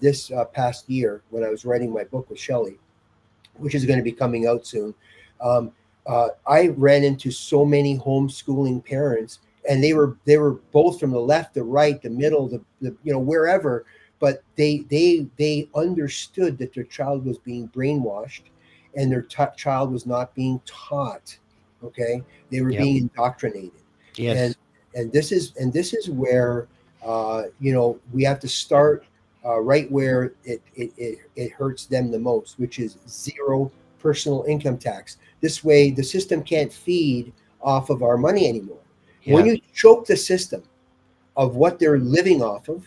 this past year when I was writing my book with Shelley, which is going to be coming out soon. Um, I ran into so many homeschooling parents, and they were both from the left, the right, the middle, the wherever, but they understood that their child was being brainwashed, and their child was not being taught. Okay, they were Yep. being indoctrinated, and Yes. and this is where we have to start right where it hurts them the most, which is zero personal income tax. This way, the system can't feed off of our money anymore. When Yeah. you choke the system of what they're living off of,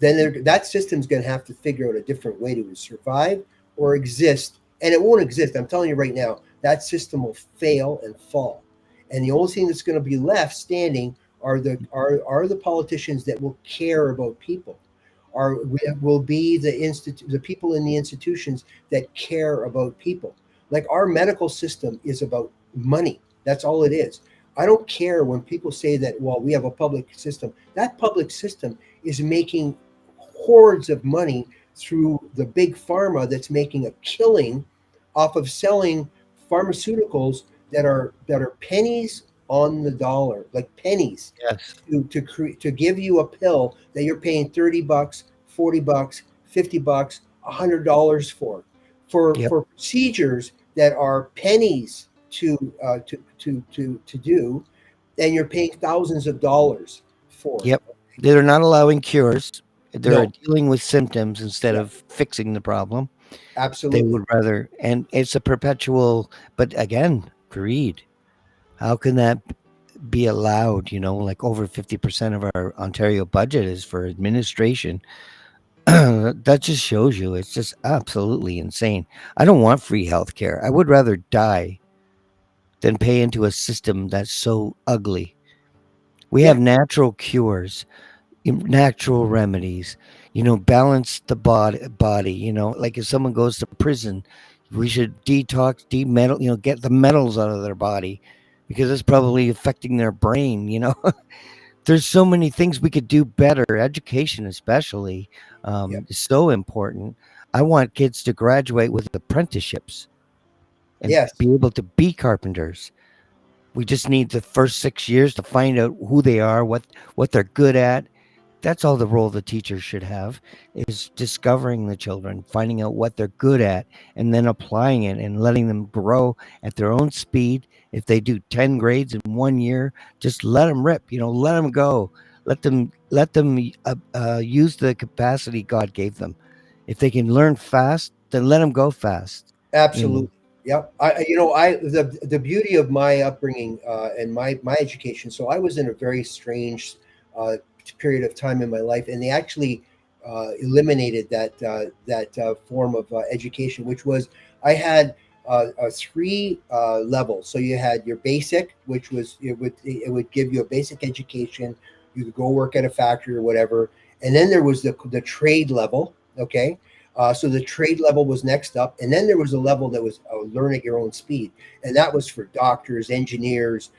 then that system's going to have to figure out a different way to survive or exist. And it won't exist. I'm telling you right now, that system will fail and fall. And the only thing that's going to be left standing are the politicians that will care about people, are will be the people in the institutions that care about people. Like our medical system is about money. That's all it is. I don't care when people say that, well, we have a public system. That public system is making hordes of money through the big pharma that's making a killing off of selling pharmaceuticals that are pennies on the dollar, like pennies, Yes. to give you a pill that you're paying $30, $40, $50, $100 Yep. for procedures that are pennies to do, and you're paying thousands of dollars for it. Yep. They're not allowing cures. They're No, dealing with symptoms instead yeah, of fixing the problem. They absolutely. would rather, and it's a perpetual, but again, greed. How can that be allowed? Like over 50% of our Ontario budget is for administration. That just shows you it's just absolutely insane. I don't want free healthcare. I would rather die than pay into a system that's so ugly. We Yeah, have natural cures, natural remedies, balance the body, like if someone goes to prison, we should detox, demetal, get the metals out of their body because it's probably affecting their brain. There's so many things we could do better. Education especially yeah, is so important. I want kids to graduate with apprenticeships and yes. be able to be carpenters. We just need the first 6 years to find out who they are, what they're good at. That's all the role the teacher should have, is discovering the children, finding out what they're good at, and then applying it and letting them grow at their own speed. If they do 10 grades in 1 year, just let them rip, let them go. let them use the capacity God gave them. If they can learn fast, then let them go fast. You know. Absolutely. Yep. The beauty of my upbringing and my education. So I was in a very strange uh, period of time in my life, and they actually eliminated that form of education, which was I had three levels. So you had your basic, which was it would give you a basic education. You could go work at a factory or whatever, and then there was the trade level. Okay, so the trade level was next up, and then there was a level that was learn at your own speed, and that was for doctors, engineers,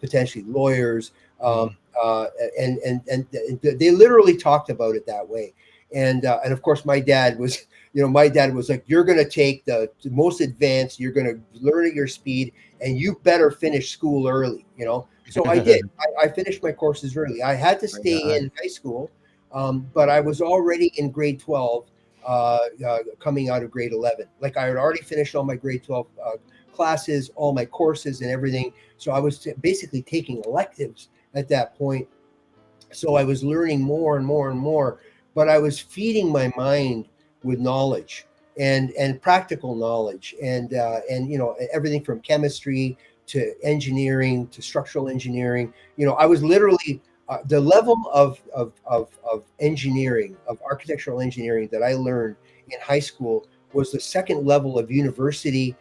potentially lawyers, um, Mhm. uh, and they literally talked about it that way. And of course, my dad was like, "You're going to take the most advanced. You're going to learn at your speed, and you better finish school early." So I did. I finished my courses early. I had to Right stay on. in high school, but I was already in grade 12 coming out of grade 11. Like I had already finished all my grade 12 classes, all my courses and everything. So I was basically taking electives at that point. So I was learning more and more and more, but I was feeding my mind with knowledge and practical knowledge and everything from chemistry to engineering to structural engineering. I was literally the level of engineering, of architectural engineering that I learned in high school was the second level of university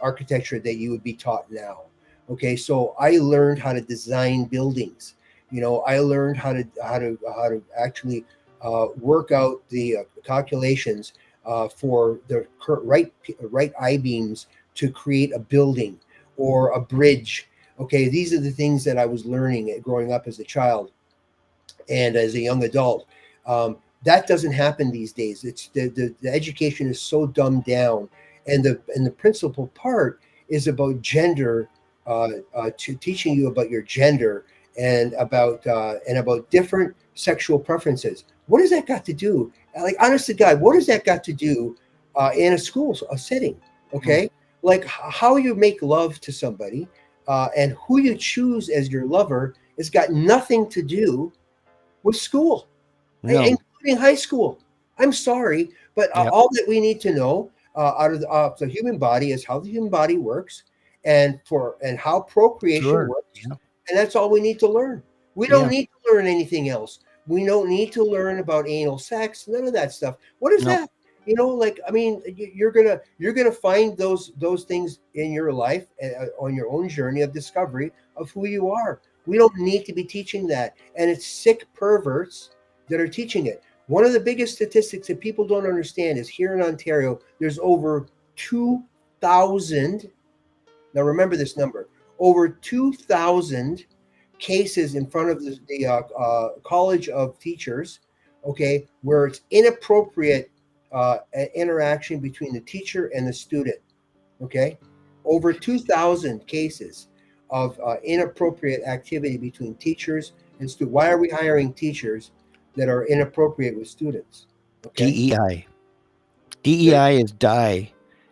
architecture that you would be taught now. Okay, so I learned how to design buildings. I learned how to actually work out the calculations for the right I beams to create a building or a bridge. Okay, these are the things that I was learning growing up as a child and as a young adult. That doesn't happen these days. It's the education is so dumbed down, and the principal part is about gender, to teaching you about your gender and about different sexual preferences. What does that got to do? Like, honest to God, what does that got to do in a school a setting? Hmm. Okay, like how you make love to somebody and who you choose as your lover has got nothing to do with school, No. including high school. I'm sorry, but Yep. all that we need to know out of the human body is how the human body works, and how procreation Sure. works, Yeah. and that's all we need to learn. We don't Yeah. need to learn anything else. We don't need to learn about anal sex, none of that stuff. What is No. that? Like, I mean, you're gonna find those things in your life on your own journey of discovery of who you are. We don't need to be teaching that, and it's sick perverts that are teaching it. One of the biggest statistics that people don't understand is here in Ontario, there's over 2,000. Now, remember this number: over 2,000 cases in front of the College of Teachers, okay, where it's inappropriate interaction between the teacher and the student, okay? Over 2,000 cases of inappropriate activity between teachers and students. Why are we hiring teachers that are inappropriate with students? Okay, DEI. there, DEI is die.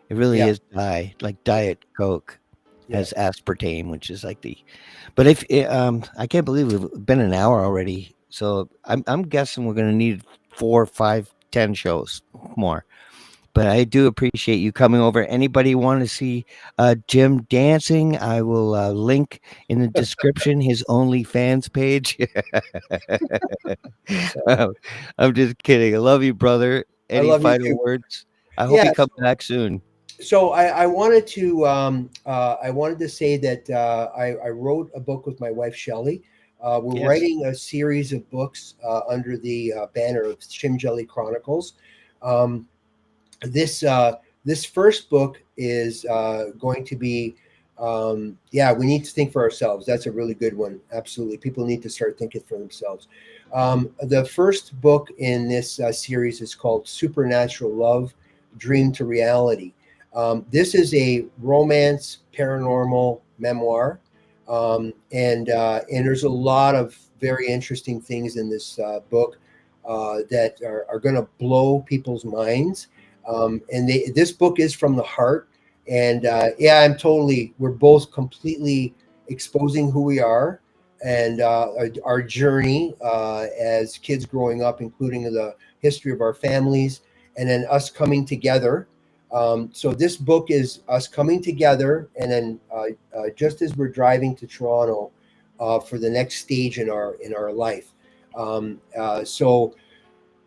It really yeah, is die, like yeah, Diet Coke yeah. has aspartame, which is like the. But if I can't believe we've been an hour already, so I'm guessing we're gonna need 4, 5, 10 shows more. But I do appreciate you coming over. Anybody want to see Jim dancing? I will link in the description his OnlyFans page. Um, I'm just kidding. I love you, brother. I Any love you final too. words? I hope you Yeah. come back soon. So I wanted to say that I wrote a book with my wife Shelley. We're Yes. writing a series of books under the banner of Shim Jelly Chronicles. Um, this first book is going to be, yeah, we need to think for ourselves. That's a really good one. Absolutely, people need to start thinking for themselves. The first book in this series is called Supernatural Love: Dream to Reality. This is a romance paranormal memoir, and there's a lot of very interesting things in this book that are going to blow people's minds. This book is from the heart. And yeah, we're both completely exposing who we are and our journey as kids growing up, including the history of our families, and then us coming together. So this book is us coming together, and then just as we're driving to Toronto for the next stage in our life. So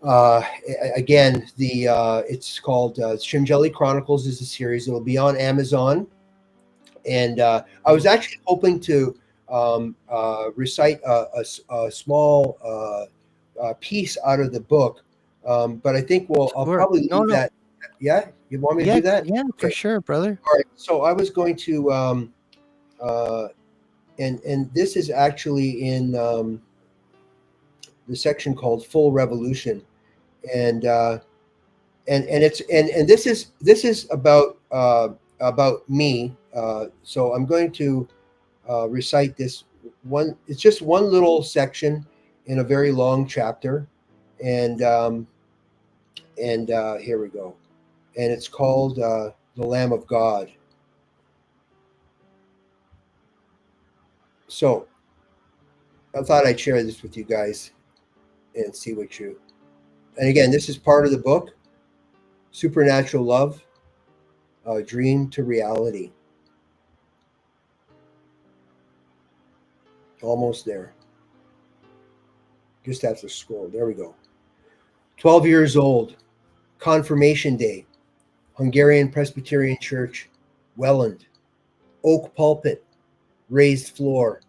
again, it's called Shimjelly Chronicles is a series. It will be on Amazon, and I was actually hoping to recite a small piece out of the book, but I think I'll Sure. probably No, leave no. that. Yeah, you want me to Yeah, do that? yeah, for Okay. sure, brother. All right. So I was going to, uh, and this is actually in the section called "Full Revolution," and and this is about me. So I'm going to recite this one. It's just one little section in a very long chapter, and here we go. And it's called "The Lamb of God." So I thought I'd share this with you guys and see what you. And again, this is part of the book, Supernatural Love, Dream to Reality. Almost there. Just have to scroll. There we go. 12 years old, Confirmation Day, Hungarian Presbyterian Church, Welland, oak pulpit, raised floor,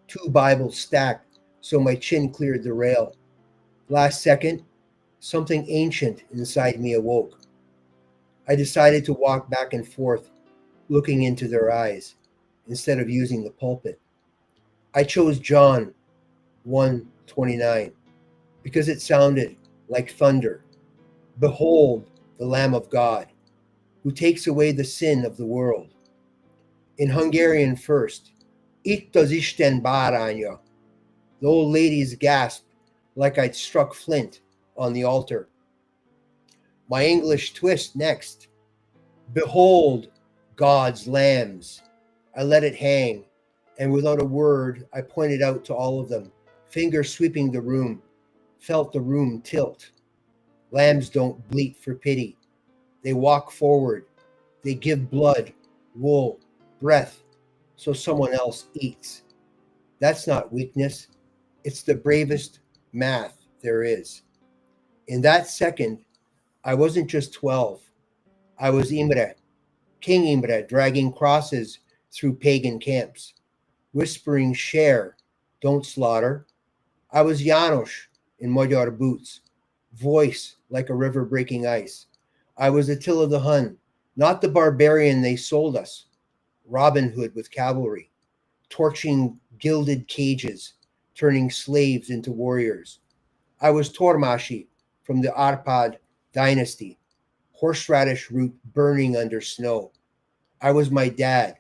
2 Bibles stacked so my chin cleared the rail. Last second, something ancient inside me awoke. I decided to walk back and forth, looking into their eyes, instead of using the pulpit. I chose John 1:29 because it sounded like thunder. Behold the Lamb of God, who takes away the sin of the world. In Hungarian first, Itt az Isten báránya. The old ladies gasped like I'd struck flint on the altar. My English twist next. Behold God's lambs. I let it hang, and without a word, I pointed out to all of them, finger sweeping the room, felt the room tilt. Lambs don't bleat for pity. They walk forward. They give blood, wool, breath, so someone else eats. That's not weakness. It's the bravest math there is. In that second, I wasn't just 12. I was Imre, King Imre, dragging crosses through pagan camps, whispering, share, don't slaughter. I was János in Magyar boots, voice like a river breaking ice. I was Attila the Hun, not the barbarian they sold us, Robin Hood with cavalry, torching gilded cages, turning slaves into warriors. I was Tormashi from the Arpad dynasty, horseradish root burning under snow. I was my dad,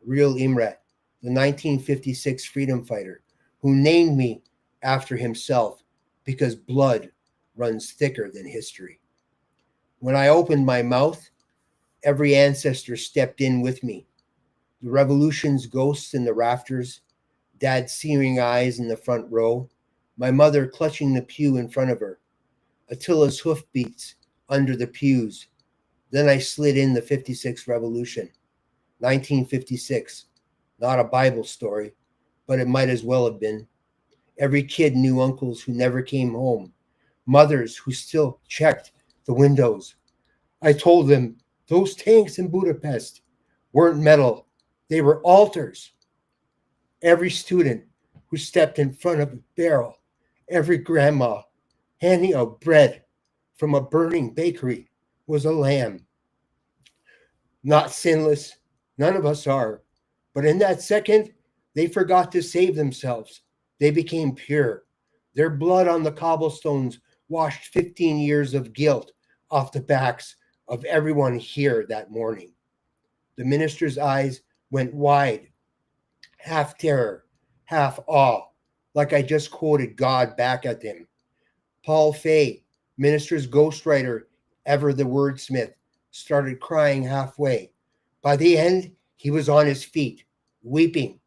real Imre, the 1956 freedom fighter, who named me after himself because blood runs thicker than history. When I opened my mouth, every ancestor stepped in with me. The revolution's ghosts in the rafters, dad's searing eyes in the front row, my mother clutching the pew in front of her, Attila's hoofbeats under the pews. Then I slid in the 56 revolution, 1956. Not a Bible story, but it might as well have been. Every kid knew uncles who never came home, mothers who still checked the windows. I told them those tanks in Budapest weren't metal, they were altars. Every student who stepped in front of a barrel, every grandma handing out bread from a burning bakery was a lamb. Not sinless, none of us are, but in that second, they forgot to save themselves. They became pure. Their blood on the cobblestones washed 15 years of guilt off the backs of everyone here that morning. The minister's eyes went wide, half terror, half awe, like I just quoted God back at him. Paul Fay, minister's ghostwriter, ever the wordsmith, started crying halfway. By the end, he was on his feet, weeping,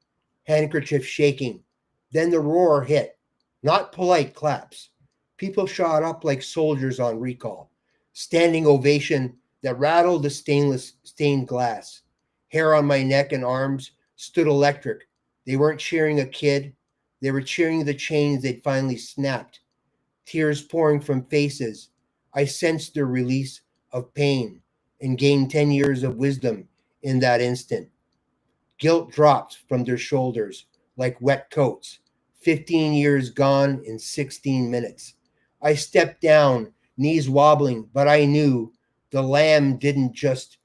handkerchief shaking. Then the roar hit, not polite claps. People shot up like soldiers on recall, standing ovation that rattled the stained glass. Hair on my neck and arms stood electric. They weren't cheering a kid, they were cheering the chains they'd finally snapped. Tears pouring from faces, I sensed their release of pain and gained 10 years of wisdom in that instant. Guilt dropped from their shoulders like wet coats. 15 years gone in 16 minutes. I stepped down, knees wobbling, but I knew the lamb didn't just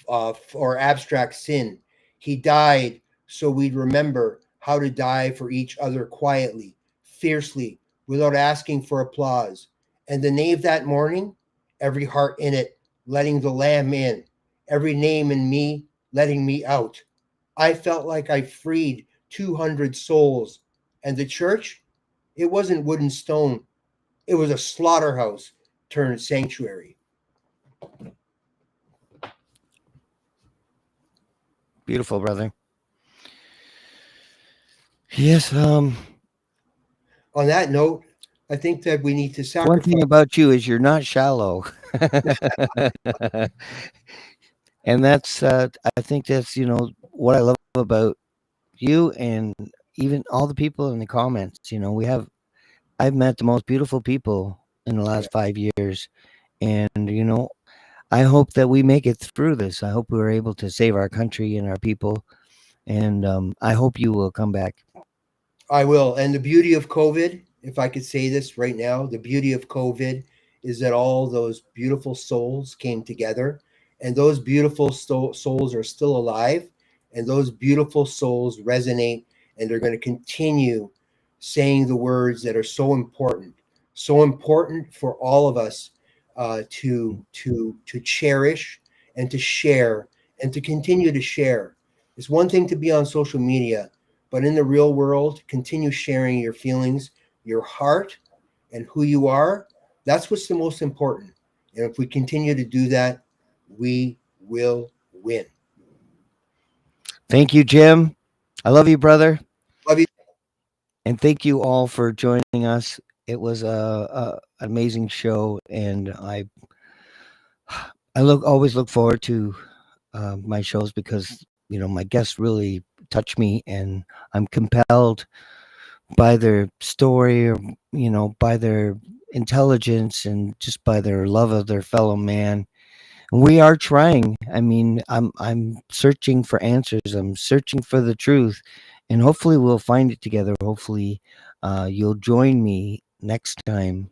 for abstract sin. He died so we'd remember how to die for each other quietly, fiercely, without asking for applause. And the nave that morning, every heart in it letting the lamb in, every name in me letting me out. I felt like I freed 200 souls. And the church, it wasn't wood and stone, it was a slaughterhouse turned sanctuary. Beautiful, brother. Yes. On that note, I think that we need to One sacrifice. thing about you is you're not shallow. And that's, I think that's, what I love about you and even all the people in the comments. I've met the most beautiful people in the last 5 years. And, I hope that we make it through this. I hope we're able to save our country and our people. And I hope you will come back. I will. And the beauty of COVID, if I could say this right now, the beauty of COVID is that all those beautiful souls came together, and those beautiful souls are still alive, and those beautiful souls resonate, and they're going to continue saying the words that are so important for all of us to cherish and to share and to continue to share. It's one thing to be on social media, but in the real world, continue sharing your feelings, your heart, and who you are. That's what's the most important. And if we continue to do that, we will win. Thank you, Jim. I love you, brother. Love you. And thank you all for joining us. It was an amazing show, and I always look forward to my shows because my guests really touch me, and I'm compelled by their story, or by their intelligence, and just by their love of their fellow man. We are trying. I mean, I'm searching for answers. I'm searching for the truth, and hopefully we'll find it together. Hopefully, you'll join me next time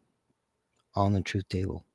on the Truth Table.